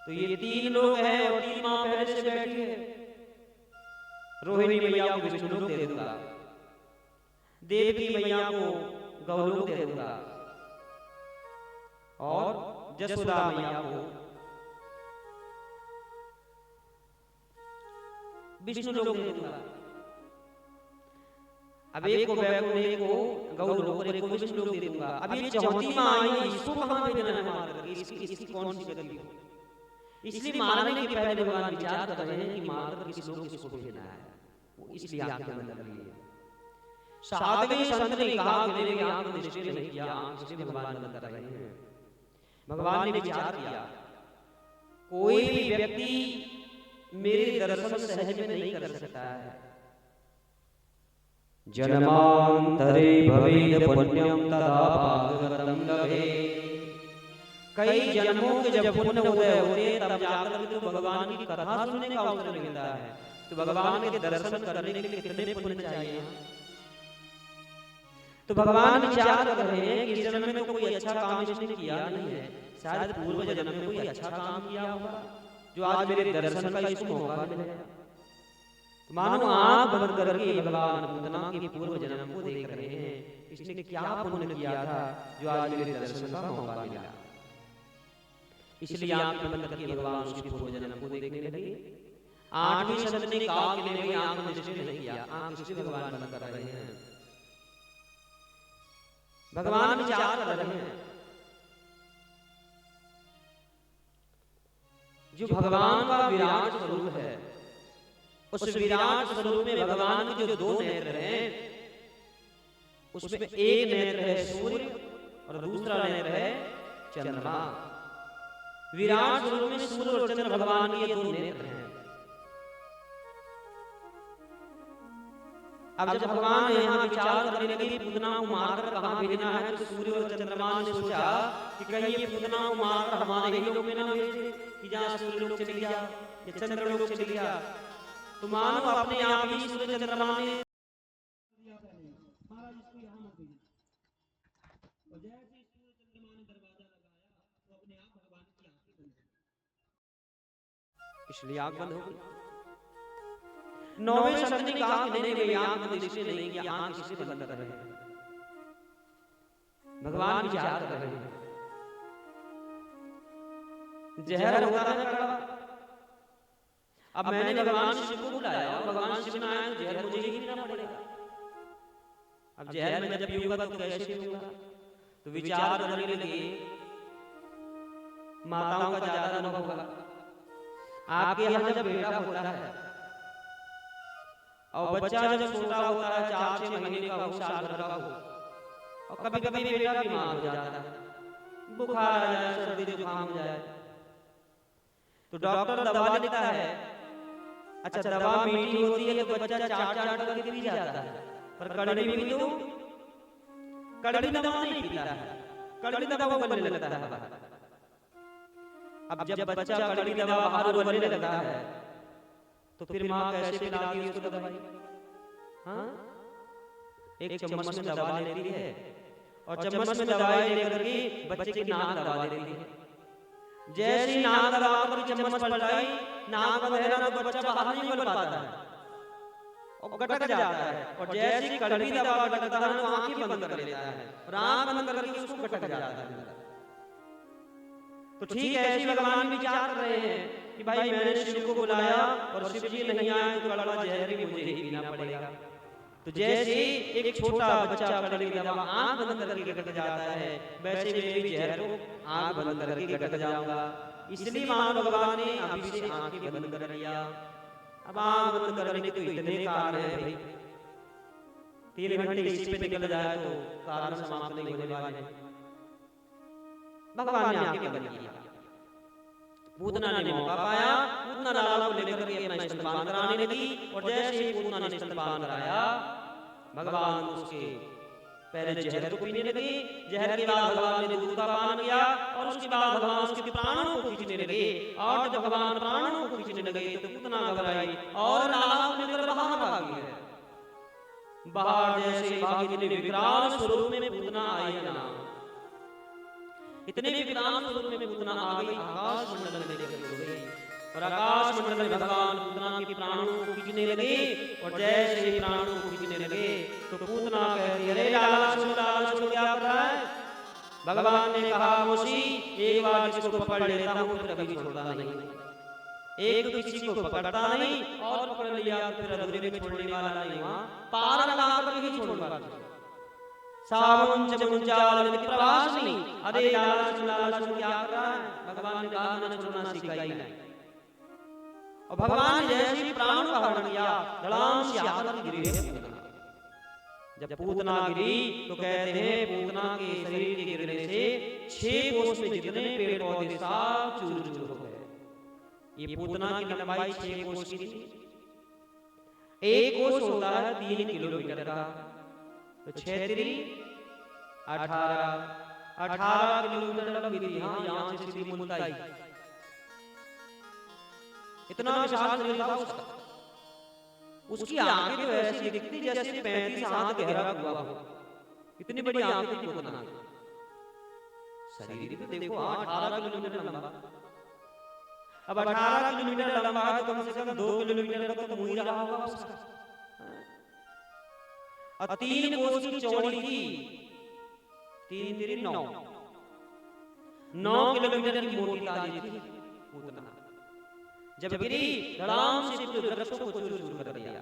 तो ये 3 लोग हैं और 3 मां पहले से बैठी है। रोहिणी मैया को विष्णु लोक दे दूंगा, देवकी मैया को गौ लोक दे दूंगा और जसोदा मैया को विष्णु लोक दे दूंगा। अब एक को बैकुंठ, एक को गौ लोक और एक को विष्णु लोक दे दूंगा। अब ये चौथी मां आई, इसको कहां भेजना है मार करके? इसकी कौन सी गलती हो? इसलिए मारने के पहले भगवान विचार कर रहे हैं कि मार कर किस लोक इसको भेजना है। वो इसलिए आपके अंदर लगी है। सातवें संत ने कहा कि मेरे आंख दृष्टि नहीं किया, आंख से भगवान बंद कर रहे हैं। भगवान ने विचार किया, कोई भी व्यक्ति मेरे दर्शन सहज में नहीं कर सकता है। जन्मांतरे भवेद पुण्यम तदा भागवतम लभे। कई जन्मों के जब पुण्य उदय होते हैं तब जाकर के तो भगवान की कथा सुनने का अवसर मिलता है। तो भगवान के दर्शन करने के लिए कितने पुण्य चाहिए? तो भगवान विचार कर रहे हैं कि इस जन्म में तो कोई अच्छा काम इसने किया नहीं है, शायद पूर्व जन्म में कोई अच्छा काम किया होगा जो आज मेरे दर्शन का इसको मौका मिलेगा। तो मानो आंख बंद करके भगवान पूतना के पूर्व जन्म को देख रहे हैं, इसने क्या पुण्य किया था जो आज मेरे दर्शन का मौका मिला। इसलिए आंख बंद करके भगवान उसके पूर्व जन्म को देखने लगे। 8वें संत ने कहा कि मेरी आंख में दृष्टि नहीं किया, आंख से भगवान बंद कर रहे हैं। भगवान विचार कर रहे हैं, जो भगवान का विराट स्वरूप है, उस विराट स्वरूप में भगवान के जो 2 नेत्र हैं, उसमें एक नेत्र है सूर्य और दूसरा नेत्र है चंद्रमा। विराट स्वरूप में सूर्य और चंद्र भगवान के 2 नेत्र हैं। अब जब भगवान यहाँ विचार करने लगे पूतना को मारकर कहाँ भेजना है, तो सूर्य और चंद्रमा ने सोचा कि कहीं ये पूतना को मारकर हमारे ही लोक में ना भेज दे कि जहाँ सूर्य लोक चली गया या चंद्र लोक चली गया। तो मानो अपने आप ही सूर्य चंद्रमा ने महाराज इसको यहाँ मत भेजना। और जैसे सूर्य चंद्रमा ने दरवाजा लगाया तो अपने आप भगवान की आंखें बंद हो गई। इसलिए आंख बंद हो गई। 9वें संत ने कहा कि नहीं मेरी आंख बंद इसलिए नहीं कि आंख इसलिए बंद कर रहे हैं। भगवान विचार कर रहे हैं, जहर होता है कड़वा। अब मैंने भगवान शिव को बुलाया और भगवान शिव ने आया तो जहर मुझे ही पीना पड़ेगा। अब जहर मैं जब पीऊंगा तो कैसे पीऊंगा? तो विचार करने लगे, माताओं का ज्यादा अनुभव होगा। आपके यहाँ जब बेटा होता है और बच्चा जब छोटा होता है, 4-6 महीने का हो, साल भर का हो, और कभी कभी बेटा बीमार हो जाता है, बुखार आ जाए, सर्दी जुकाम हो जाए, तो डॉक्टर दवा देता है। अच्छा, दवा मीठी होती है तो बच्चा चाट करके पी जाता है, पर कड़वी भी तो कड़वी दवा नहीं पीता है, कड़वी दवा उबलने लगता है। अब जब बच्चा कड़वी दवा बाहर उबलने लगता है तो फिर माँ कैसे पिलाती है उसको दवाई? हाँ, एक चम्मच में दवा लेती है और चम्मच में दवाई लेकर के बच्चे की नाक दबा देती है। जैसे नाक दबा कर चम्मच पलटाई, नाक बंद है ना तो बच्चा बाहर नहीं निकल पाता है और गटक जाता है। और जैसे कड़वी दवा गटकता है तो आंखें बंद कर लेता है और आंख बंद करके उसको गटक जाता है। तो ठीक है, ऐसे भगवान विचार कर रहे हैं कि भाई मैंने शिव को बुलाया और शिव जी नहीं आए तो कड़वा जहर भी मुझे ही पीना पड़ेगा। तो जैसे एक छोटा बच्चा कड़वी दवा आंख बंद करके गटक जाता है, वैसे मैं भी जहर को आंख बंद करके गटक जाऊंगा। इसलिए मानो भगवान ने अभी से आंखें बंद कर लिया। अब आंख बंद करने के तो इतने कारण है भाई, 3 घंटे इसी पे निकल जाए तो कारण समाप्त नहीं होने वाले। भगवान ने आंखें बंद किया। पूतना ने मौका पाया, पूतना लाला को लेकर के अपना स्तनपान कराने लगी और जैसे ही पूतना ने स्तनपान कराया, भगवान उसके पहले जहर को पीने लगे, जहर के बाद भगवान ने दूध का पान किया और उसके बाद भगवान उसके प्राणों को खींचने लगे। और जब भगवान प्राणों को खींचने लगे तो पूतना घबराई और लाला को लेकर बाहर भागी है। बाहर जैसे भागी इतने विकराल स्वरूप में पूतना आई ना, इतने विकराल स्वरूप में पूतना आ गई, आकाश मंडल में लेकर हो गई और आकाश मंडल में भगवान पूतना के प्राणों को खींचने लगे। और जैसे ही प्राणों को खींचने लगे तो पूतना कहती है, अरे लाला सुन क्या कर रहा है? भगवान ने कहा, मोशी एक बार किसी को पकड़ लेता हूँ फिर कभी छोड़ता नहीं, एक किसी को पकड़ता नहीं और पकड़ लिया तो फिर अधूरे में छोड़ने वाला नहीं, वहां पार लगा कर कभी छोड़ूंगा। सावन चमुंचाल प्रवासनी, अरे लाला सुन क्या कर रहा है? भगवान ने कहा, न छोड़ना सिखाई नहीं। और भगवान ने जैसे ही प्राण का हरण किया, धड़ाम से आकर गिरी है पूतना। जब पूतना गिरी तो कहते हैं पूतना के शरीर के गिरने से 6 कोस में जितने पेड़ पौधे सब चूर चूर हो गए। ये पूतना की लंबाई 6 कोस की थी। एक कोस होता है 3 किलोमीटर का, तो 6 3 18 किलोमीटर लंबी थी। हाँ, यहाँ से सीधी मुल्ताई, इतना विशाल शरीर था उसका। उसकी आंखें तो ऐसी दिखती जैसे 35 हाथ गहरा हुआ हो, इतनी बड़ी आंखें थी पूतना। शरीर भी देखो 18 किलोमीटर लंबा। अब 18 किलोमीटर लंबा है तो कम से कम 2 किलोमीटर का तो मुंह ही रहा होगा उसका। और 3 कोस की चौड़ी थी, 3 3 9 किलोमीटर की मोटी ताजी थी पूतना। जब गिरी धड़ाम से पूरे वृक्ष को चूर चूर कर दिया।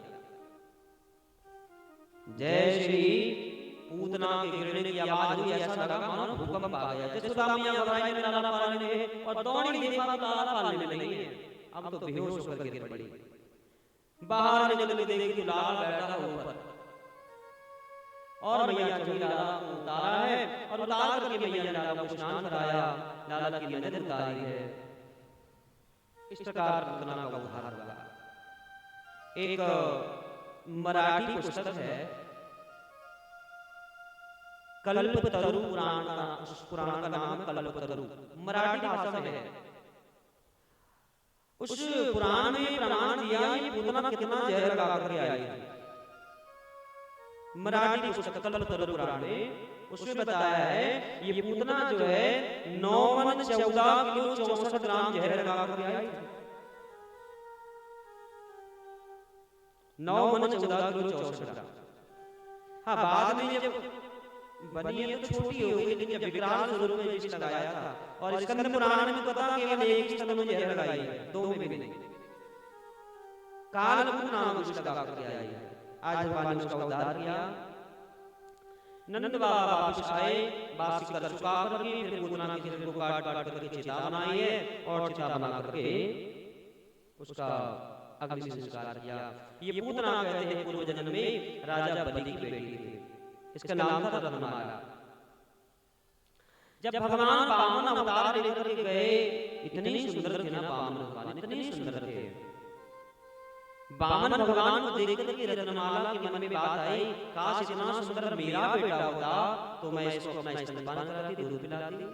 जय श्री पूतना के गिरने की आवाज हुई, ऐसा लगा मानो भूकंप आ गया। जैसे सुदामिया घबराई में लाला पालने और दौड़ी देखा तो लाला पालने में नहीं है, अब तो बेहोश होकर गिर पड़ी। बाहर निकल के देखी तो लाला बैठा है ऊपर और मैया चढ़ी लाला को उतारा है और उतार करके मैया ने लाला को स्नान कराया, लाला की नजर उतारी है। इस प्रकार पूतना का उद्धार हुआ। एक मराठी पुस्तक है कल्पतरु पुराण का, उस पुराण का नाम है कल्पतरु, मराठी भाषा में है। उस पुराण में प्रमाण दिया ये पूतना कितना जहर लगा करके आई थी। मराठी पुस्तक कल्पतरु पुराण में उसमें बताया है ये पूतना जो है 9 मन 14 किलो 64 ग्राम जहर लगा कर आई थी। 9 मन 14 किलो 64 ग्राम। हाँ, बाद में जब बनी है तो छोटी हो गई, लेकिन जब विकराल स्वरूप में विष लगाया था। और स्कंद पुराण में पता केवल एक स्कंद में जहर लगाई है, 2 में भी नहीं। कालकूट नाम विष लगा कर आई है। आज भगवान ने उसका उद्धार किया। नंद बाबा वापस आए, बासी कर चुका करके फिर पूतना के शरीर को काट काट करके चिता बनाई है और चिता बना करके उसका अग्नि संस्कार किया। ये पूतना कहते हैं पूर्व जन्म में राजा बलि की बेटी थी, इसका नाम था रत्नमाला। जब भगवान वामन अवतार लेकर के गए, इतने सुंदर थे ना वामन भगवान, इतने सुंदर थे। वामन भगवान को देख करके रत्नमाला के मन में बात आई, काश इतना सुंदर मेरा बेटा होता तो मैं इसको अपना स्तनपान कराती, दूध पिलाती।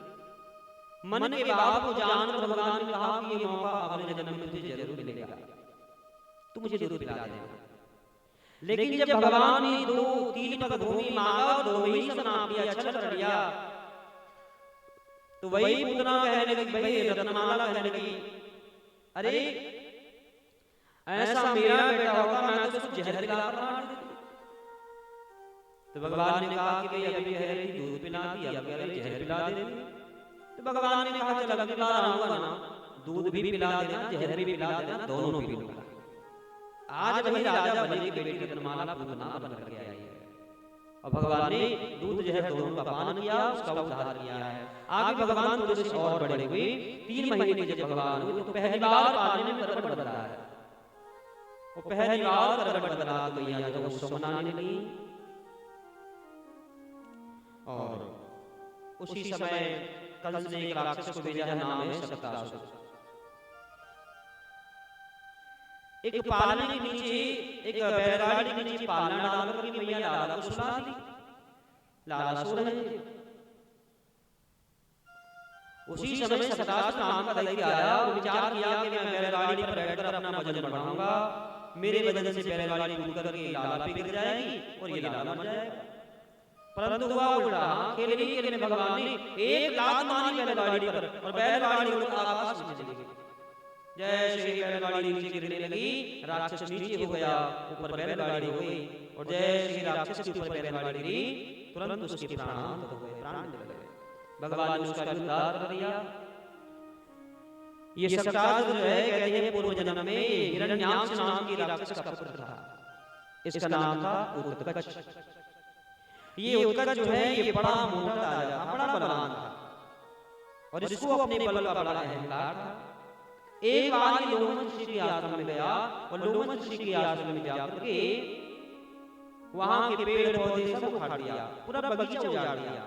मन के भाव को जानकर भगवान ने कहा कि ये मौका अगले जन्म में तुझे जरूर मिलेगा, तू मुझे दूध पिला देना। लेकिन जब भगवान ने 2-3 पग भूमि मांगा और 2 ही सपना दिया, छल कर लिया, तो वही पूतना कहने लगी, भाई रत्नमाला कहने लगी, अरे ऐसा मेरा बेटा होगा मैं तो उसको जहर पिला कर मार देती। तो भगवान ने कहा कि भाई अभी कह रही दूध पिला दी, अब कह रही जहर पिला दे। तो भगवान ने कहा चल अगली बार आऊंगा ना, दूध भी पिला देना, जहर भी पिला देना, दोनों भी पिला। आज वही राजा बलि की बेटी रत्नमाला पूतना बन करके आई है और भगवान ने दूध जहर दोनों का पान किया, उसका उद्धार किया है। आगे भगवान थोड़े से और बड़े हुए, 3 महीने जब भगवान हुए तो पहली बार पानी में करवट बदला है। वो पहली बार करवट बदला तो मैया जब उत्सव मनाने लगी और उसी समय कंस ने एक राक्षस को भेजा है, नाम है शक्तासुर। एक पालने के नीचे, एक बैलगाड़ी के नीचे पालना डाल करके मैया लाला को सुला दी। लाला सो रहे थे। उसी समय सतराज नाम का दैत्य आया और विचार किया कि मैं बैलगाड़ी पर बैठकर अपना वजन बढ़ाऊंगा, मेरे वजन से बैलगाड़ी टूट करके लाला पे गिर जाएगी और ये लाला मर जाएगा। परंतु हुआ उल्टा, खेलने खेलने में भगवान ने एक लात मारी बैलगाड़ी पर और बैलगाड़ी उड़कर आकाश में चली गई। जैसे ही बैलगाड़ी नीचे गिरने लगी, राक्षस नीचे हो गया, ऊपर बैलगाड़ी हो गई, और जैसे ही राक्षस के ऊपर बैलगाड़ी गिरी, तुरंत उसके प्राण हो गए, प्राण निकल गए। भगवान ने उसका उद्धार कर दिया। ये सब शास्त्र जो है कहते हैं पूर्व जन्म में हिरण्याक्ष नाम की राक्षस का पुत्र था, इसका नाम था उत्कच। ये उत्कच जो है ये बड़ा मोटा राजा था, बड़ा बलवान था, और इसको अपने बल का बड़ा अहंकार था। एक बार ये लोमश ऋषि के आश्रम में गया और लोमश ऋषि के आश्रम में जाकर के वहां के पेड़ पौधे सब उखाड़ दिया, पूरा बगीचा उजाड़ दिया।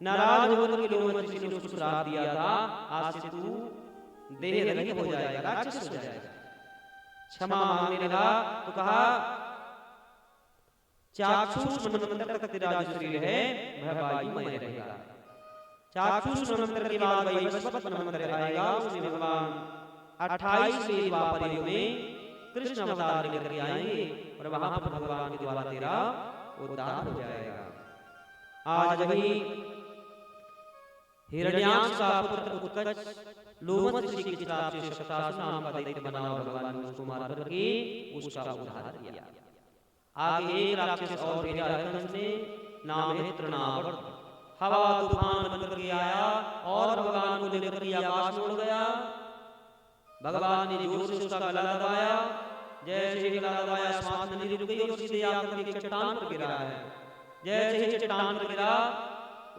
नाराज होकर के लोमश ऋषि ने उसको श्राप दिया था, आज से तू देह रहित हो जाएगा, राक्षस हो जाएगा। क्षमा मांगने लगा तो कहा, चाक्षुष मनवंतर तक तेरा जो शरीर है वह वायुमय रहेगा। चाक्षुष मनवंतर के बाद वैवस्वत मनवंतर आएगा, उसमें भगवान 28 वें द्वापर युग में कृष्ण अवतार लेकर के आएंगे और वहां पर भगवान के द्वारा तेरा उद्धार हो जाएगा। आज वही हिरण्याक्ष का पुत्र उत्कच लोमश ऋषि की श्राप से शक्तासुर नाम का दैत्य बना और भगवान ने उसको मार करके उसका उद्धार किया। आगे एक राक्षस और भेजा है कंस ने, नाम है तृणावर्त। हवा तूफान बनकर के आया और भगवान को लेकर के आकाश में उड़ गया। भगवान ने जोर से उसका गला दबाया, जैसे ही गला दबाया सांस नहीं रुक गई और सीधे आकर के चट्टान पर गिरा है। जैसे ही चट्टान पर गिरा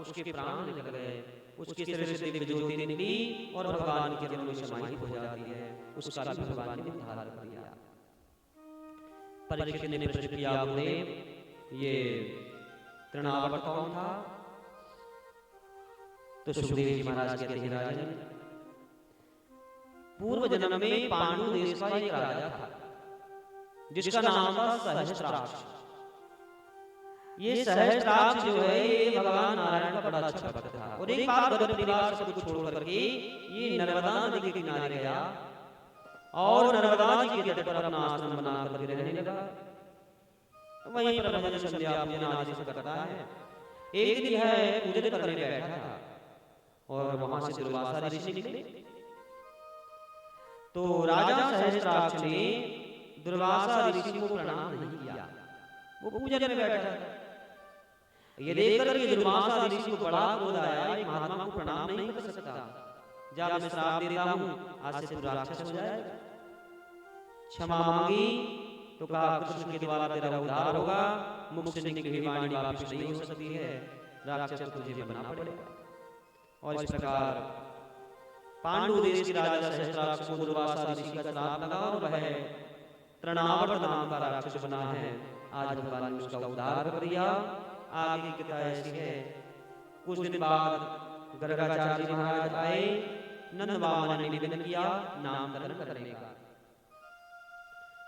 उसके प्राण निकल गए, उसके शरीर से दिव्य ज्योति निकली और भगवान के चरणों में समाहित हो जाती है। उसका भी भगवान ने उद्धार कर दिया। परीक्षित ने प्रश्न किया, गुरुदेव ये तृणावर्त कौन था? तो सुखदेव जी महाराज कहते हैं, राजन पूर्व जन्म में पांडु देश का एक राजा था जिसका नाम था सहस्त्राक्ष। ये सहस्त्राक्ष जो है ये भगवान नारायण का बड़ा अच्छा भक्त था और एक बार घर परिवार सब कुछ छोड़ करके ये नर्मदा नदी के किनारे गया और नर्मदा जी के तट पर अपना आश्रम बना कर रहने लगा। वहीं पर भजन संध्या पूजन आदि से करता है। एक दिन है पूजन करने बैठा था और वहां से दुर्वासा ऋषि निकले। तो राजा सहस्त्राक्ष ने दुर्वासा ऋषि को प्रणाम नहीं किया, वो पूजन में बैठा था। ये देखकर के दुर्वासा ऋषि को बड़ा क्रोध आया, एक महात्मा को प्रणाम नहीं कर सकता, जा मैं श्राप दे देता हूं, आज से तू राक्षस हो जाएगा। क्षमा मांगी तो कहा, कृष्ण के द्वारा तेरा उद्धार होगा, मुख से निकली हुई वाणी वापस नहीं हो सकती है, राक्षस तुझे बनना पड़ेगा। और इस प्रकार पांडु देश के राजा सहस्त्राक्ष को दुर्वासा ऋषि का श्राप लगा और वह तृणावर्त नाम का राक्षस बना है। आज भगवान ने उसका उद्धार कर दिया। आगे की कथा ऐसी है, कुछ दिन बाद गर्गाचार्य महाराज आए, नंद बाबा ने निवेदन किया नामकरण करने का।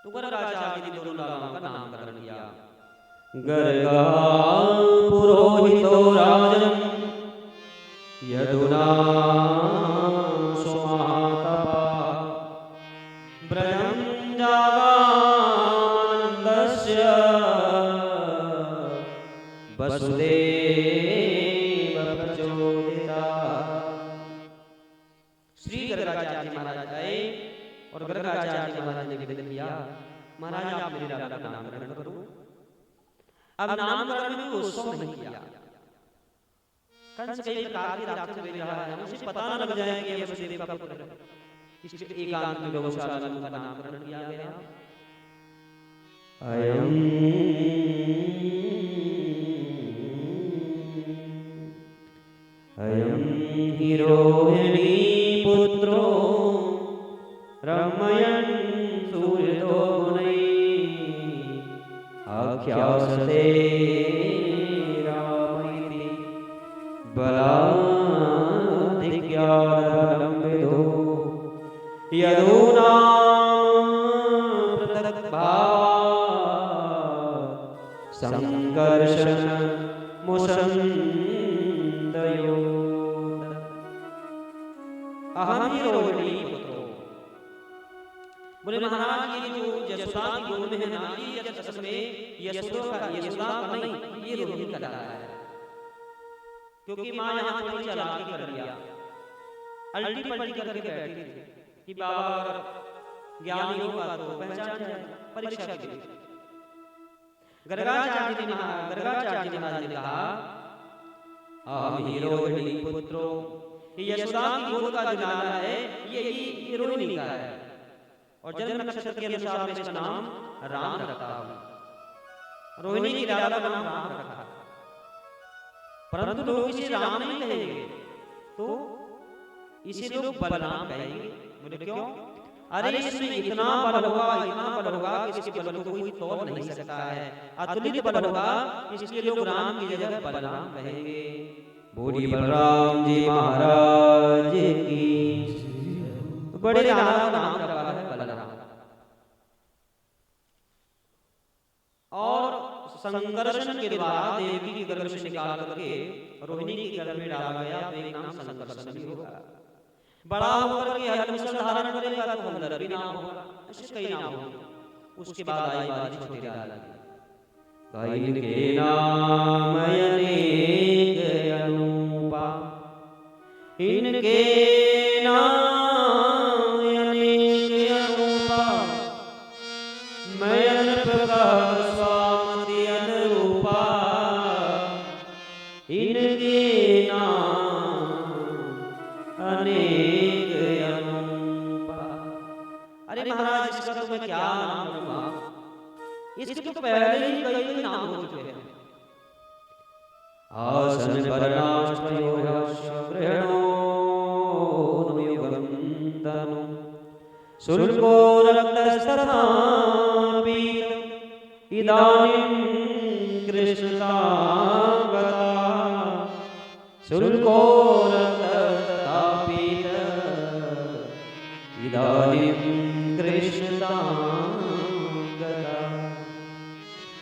तो गर्गाचार्य ने दोनों लालाओं का नामकरण किया। गर्गा पुरोहितो राजन यदुना सोमातपा ब्रजं जागानन्दस्य वसुदेव प्रचोदितात्। श्री गर्गाचार्य महाराज आए और गर्गाचार्य महाराज ने निवेदन किया, महाराज आप मेरे लाला का नामकरण करो। अब नामकरण में उत्सव नहीं किया। कंस कई प्रकार के राक्षस भेज रहा है, उसे पता न लग जाए कि ये वसुदेव का पुत्र है। इसलिए एकांत में गौशाला में उनका नामकरण किया गया। अयं अयं हि रोहिणी पुत्रो रमयन् सूर्यतो गुणैः आख्यासते रामैति बलाधिक्यादबलं विदो यदूनां पृथक् भावात् संकर्षण रोहिणी पुत्रो। बोले महाराज ये जो यशोदा की गोद में है ना, ये असल में यशोदा का नहीं, ये रोहिणी का लाला है। क्योंकि माँ यहाँ थोड़ी चालाकी कर लिया, अल्टी पल्टी करके बैठी थी कि बाबा ज्ञानी होगा तो पहचान जाएगा, परीक्षा के लिए। गर्गाचार्य जी महाराज ने कहा, हम ही रोहिणी पुत्रो, यशोदा की गोद का जो लाला है ये रोहिणी का है, और जन्म नक्षत्र के अनुसार मैं इसका नाम राम रखता हूँ। रोहिणी की लाला का नाम राम रखा, परंतु लोग इसे राम नहीं कहेंगे, तो इसे लोग बलराम कहेंगे। बोले क्यों? अरे इसमें इतना बल होगा कि इसके बल को कोई तोड़ नहीं सकता है, अतुलित बल होगा, इसलिए लोग राम की जगह बलराम कहेंगे। बोली बलराम जी महाराज की। बड़े लाला का नाम रखा है बलराम। और संकर्षण के द्वारा देवी की गर्भ से निकाल करके रोहिणी के गर्भ में डाला गया, तो एक नाम संकर्षण भी होगा। बड़ा होकर के हर मुसल धारण करेगा तो अंदर भी नाम होगा, ऐसे कई नाम होंगे। उसके बाद आई बारी छोटे लाला की। इनके नाम अनेक अनूपा, इनके नाम अनेक अनूपा, मयन प्रकाश स्वामी अनुरूपा, इनके नाम अनेक अनूपा। अरे महाराज इसका तो मैं क्या नाम लूंगा, इसके तो पहले ही कई नाम हो चुके हैं। आसन परनाष्टयोगृहणो युगंतनु शुल्को रक्तस्तथापीत इदानीं कृष्णतागता शुल्को रक्तस्तथापीत इदानीं कृष्णतागता।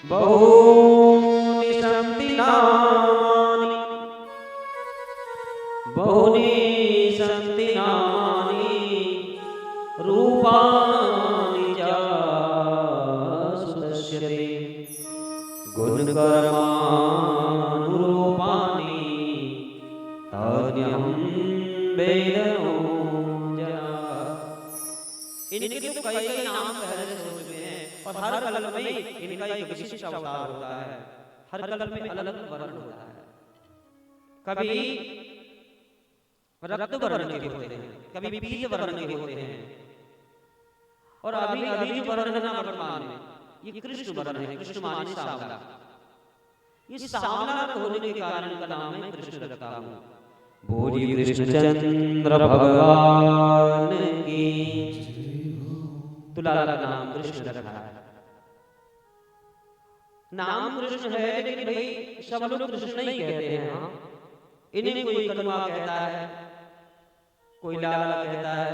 बहुनि सन्ति नामानि, बहुनि सन्ति नामानि, रूपाणि च सुदृश्यते, गुणकर्मानुरूपाणि तान्यहं वेदनो जना। इनके तो कई नाम पहले से हो चुके हैं, और हर कलम में इनका एक विशिष्ट अवतार होता है, हर कलम में अलग अलग वर्ण होता है। कभी रक्त वर्ण के होते हैं, कभी पीत वर्ण के होते हैं, और अभी जो वर्ण है ना वर्तमान में, ये कृष्ण वर्ण है, कृष्ण माने सांवला। ये सांवला होने के कारण का नाम है कृष्ण रखा हूँ। बोली कृष्णचंद्र भगवान की। तो लाला का नाम कृष्ण रखा है। नाम कृष्ण है, लेकिन भाई सब लोग कृष्ण नहीं कहते हैं। हाँ, इन्हें कोई कनुआ कहता है, कोई लाला कहता है,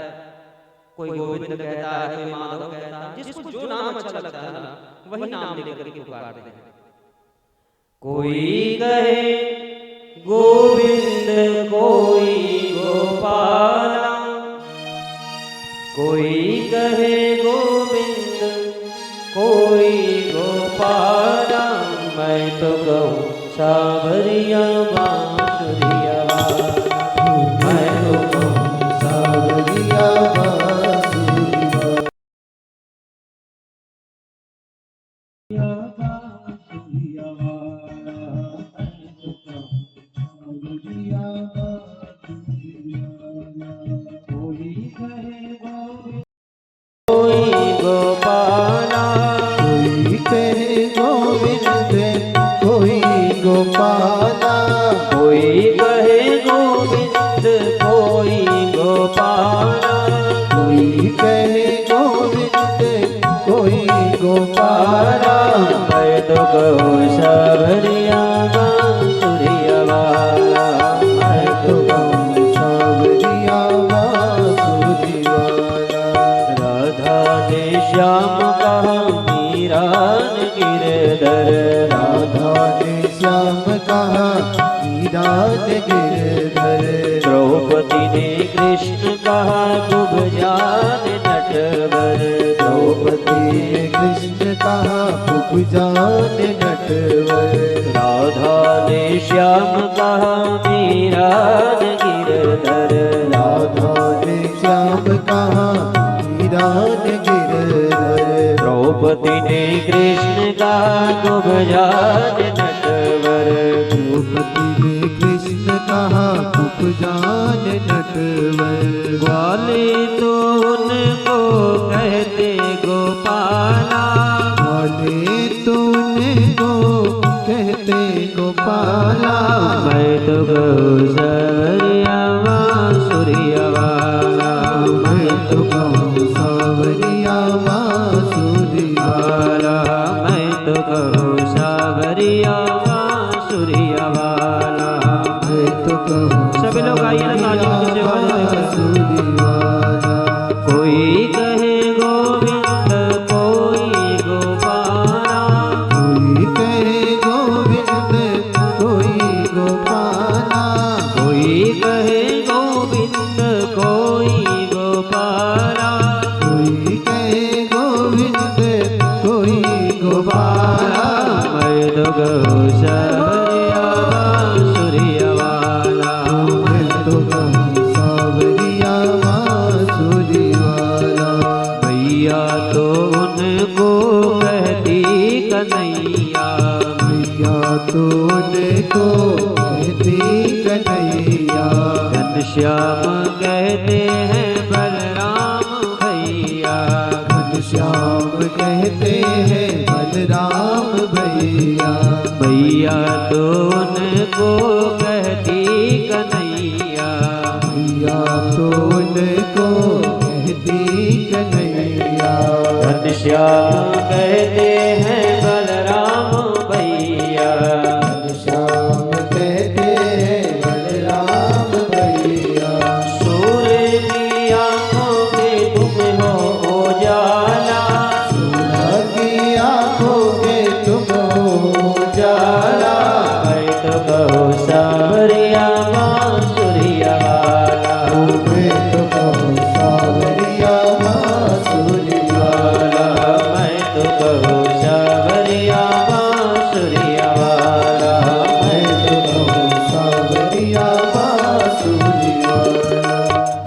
कोई गोविंद कहता है, कोई माधव कहता है। जिसको जो नाम अच्छा लगता है ना, वही नाम लेकर के पुकारते हैं। कोई कहे गोविंद, कोई गोपाला, कोई कहे गोविंद, कोई गोपाला। मैं तो कहूँ सावरिया बांसुरिया वाला, मैं तो कहूँ सावरिया गोपाला, कोई कहे गोविंद, कोई गोपाला, कोई कहे गोविंद, कोई गोपाला, कोई कहे गोविंद, कोई गोपाला। मैं तो कहूँ सावरिया बांसुरिया वाला, मैं तो कहूँ सावरिया बांसुरिया वाला। राधा ने श्याम कहा मीरा ने गिरधर, राधा ने श्याम कहा मीरा ने गिरधर। द्रौपदी ने कृष्ण कहा खूब जान नटवर। द्रौपदी ने कृष्ण कहा खूब जान नटवर। राधा ने श्याम कहा मीरा ने गिरधर। राधा ने श्याम कहा मीरा ने गिरधर। द्रौपदी ने कृष्ण कहा खूब जान नटवर। द्रौपदी ने कृष्ण कहा खूब जान नटवर। ग्वाले तो उनको कहते गोपाला। ग्वाले तो उनको कहते गोपाला। मैं तो गौ सवरिया बांसुरिया वाला। मैं तो गौ सावरिया बांसुरिया वाला। मैं तो गौ सवरिया बांसुरिया वाला। मैं तो गौ सभी लोग आइए ना तालियों की सेवा में। बांसुरी वाला। कोई कहे गोविंद कोई गोपाला। कोई कहे गोविंद कोई गोपाला। कोई कहे गोविंद कोई गोपाला। कोई कहे गोविंद कोई गोपाला। मैं तो गौ सवरिया बांसुरिया वाला। मैं तो गौ सावरिया बांसुरी वाला। भैया तो उनको कहती कन्हैया। भैया तो उनको कहती कन्हैया। घनश्याम कहते हैं बलराम भैया। घनश्याम कहते हैं बलराम भैया। भैया तो उनको कहती कन्हैया। भैया तो उनको कहती कन्हैया। घनश्याम कहते हैं बलराम भैया। घनश्याम कहते हैं बलराम भैया। सूर्य की आंखों में तुम हो उजाला। सूरज की आंखों में तुम हो उजाला। मैं तो गौ सावरिया बांसुरिया वाला। मैं तो गौ सावरिया बांसुरी वाला। मैं तो गौ सावरिया बांसुरिया वाला। मैं तो गौ सावरिया बांसुरी वाला।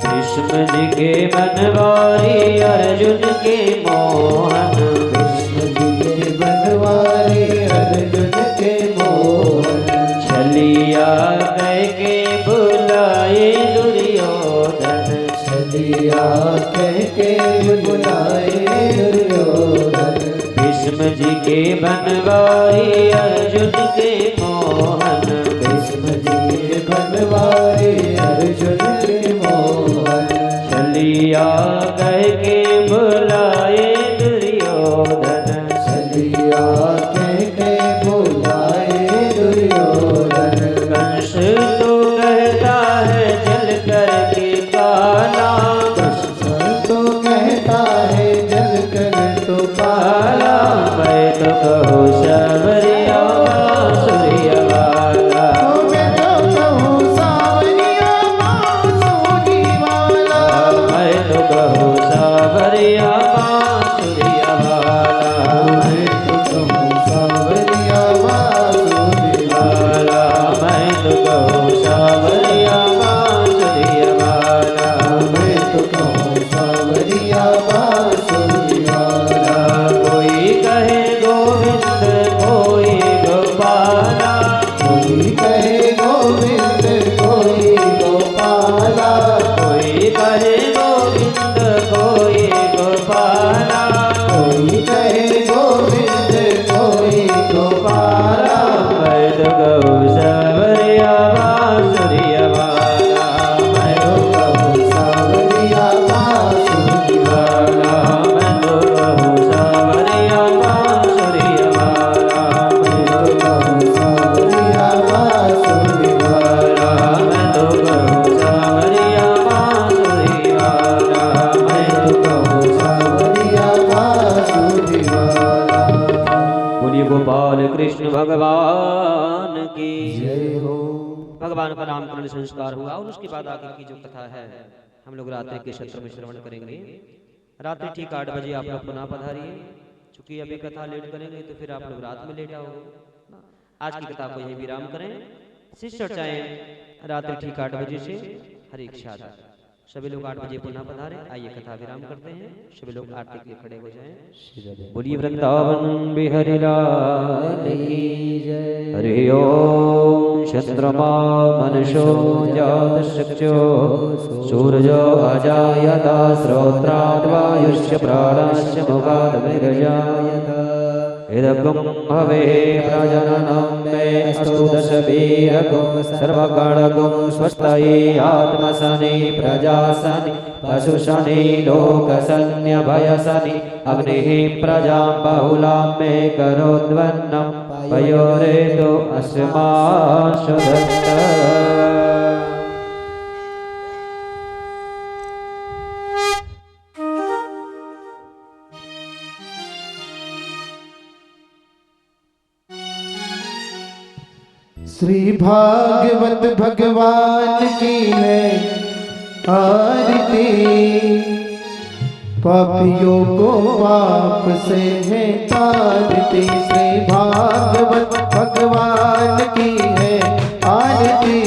कृष्ण जी के बनवारी अर्जुन के मोहन। कृष्ण जी के बनवारी अर्जुन के मोहन। छलिया कह के बुलाए दुर्योधन। छलिया कह के बुलाए दुर्योधन। भीष्म जी के बनवारी अर्जुन के मोहन। भीष्म जी के बनवारी अर्जुन के मोहन। छलिया कह के बुलाए दुर्योधन। छलिया कह के बुलाए दुर्योधन। कंस तो कहता है जल कर के काला। कृष्ण तो कहता है जल कर तो काला काला। मैं तो कहूँ सवरिया बांसुरिया वाला। मैं तो कहूँ सावरिया बांसुरी वाला। मैं तो कहूँ भगवान का नामकरण संस्कार हुआ और उसके बाद आगे की जो कथा है हम लोग रात्रि के सत्र में श्रवण करेंगे। रात्रि ठीक 8 बजे आप लोग पुनः पधारिए। चूंकि अभी कथा लेट करेंगे तो फिर आप लोग रात में लेट आओगे। आज की कथा को यही विराम करें। शिष्य चर्चाएं रात्रि ठीक 8 बजे से हरी इच्छा। सभी लोग 8 बजे पुनः पधारे। आइए कथा विराम करते हैं। सभी लोग आरती के लिए खड़े हो जाएं। बोलिए वृंदावन बिहारी लाल की जय। हरि ओम। चंद्रमा मनुष्यो जात शक्यो सूरजो अजायत श्रोत्राद् वायुश्च प्राणश्च मुखाद् मृगजायत। इदगुं भवे प्रजननं मे अस्तु दशवीरगुं सर्वगणगुं स्वस्तये आत्मसनि प्रजासनि पशुशनि लोकसन्न्यभयसनि अग्निः प्रजां बहुलां मे करोद्वन्नं पयोरेतो अस्माशु दत्त। श्री भागवत भगवान की है आरती। पापियों को पाप से है तारती। श्री भागवत भगवान की है आरती।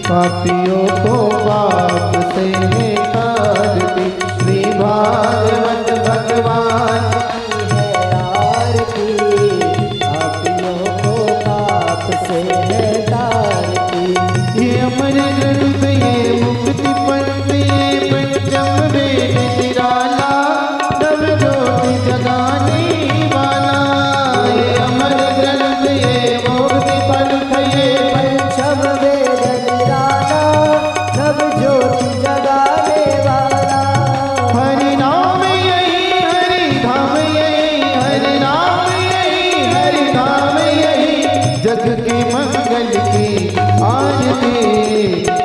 पापियों को पाप से है तारती। श्री भागवत भगवान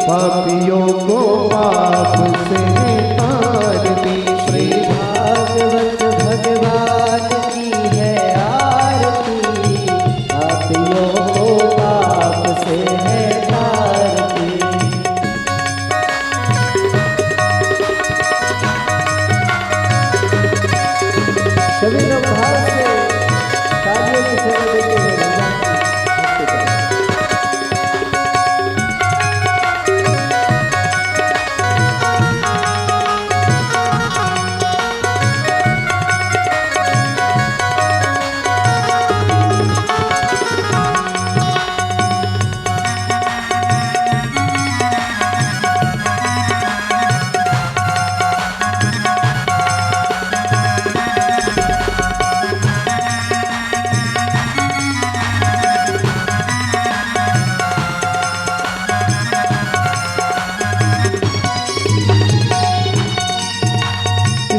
पापियों को पाप से तारती। श्री भागवत भगवान की है आरती। पापियों को पाप से है तारती। सभी लोग भाव से तालियों की सेवा देते हुए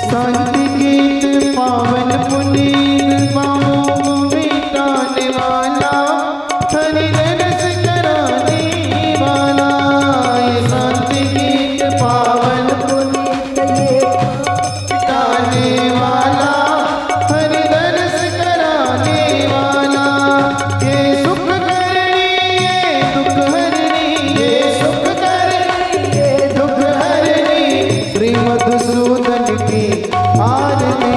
शांति गीत पावन पुनीत पापों को मिटाने वाला हरि रस कराने वाला। ये शांति गीत पावन पुनीत ये मिटाने वाला हरि रस कराने वाला। ये सुख करनी ये दुख हरनी। ये सुख करनी ये दुख हरनी। श्री मधुसूदन की आरती।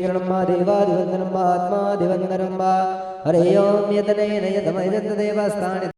वशीकरणं वा देवादिवन्दनं वा आत्मादिवन्दनं वा हरे ओं यतनेन यतमयजन्तदेवस्तानि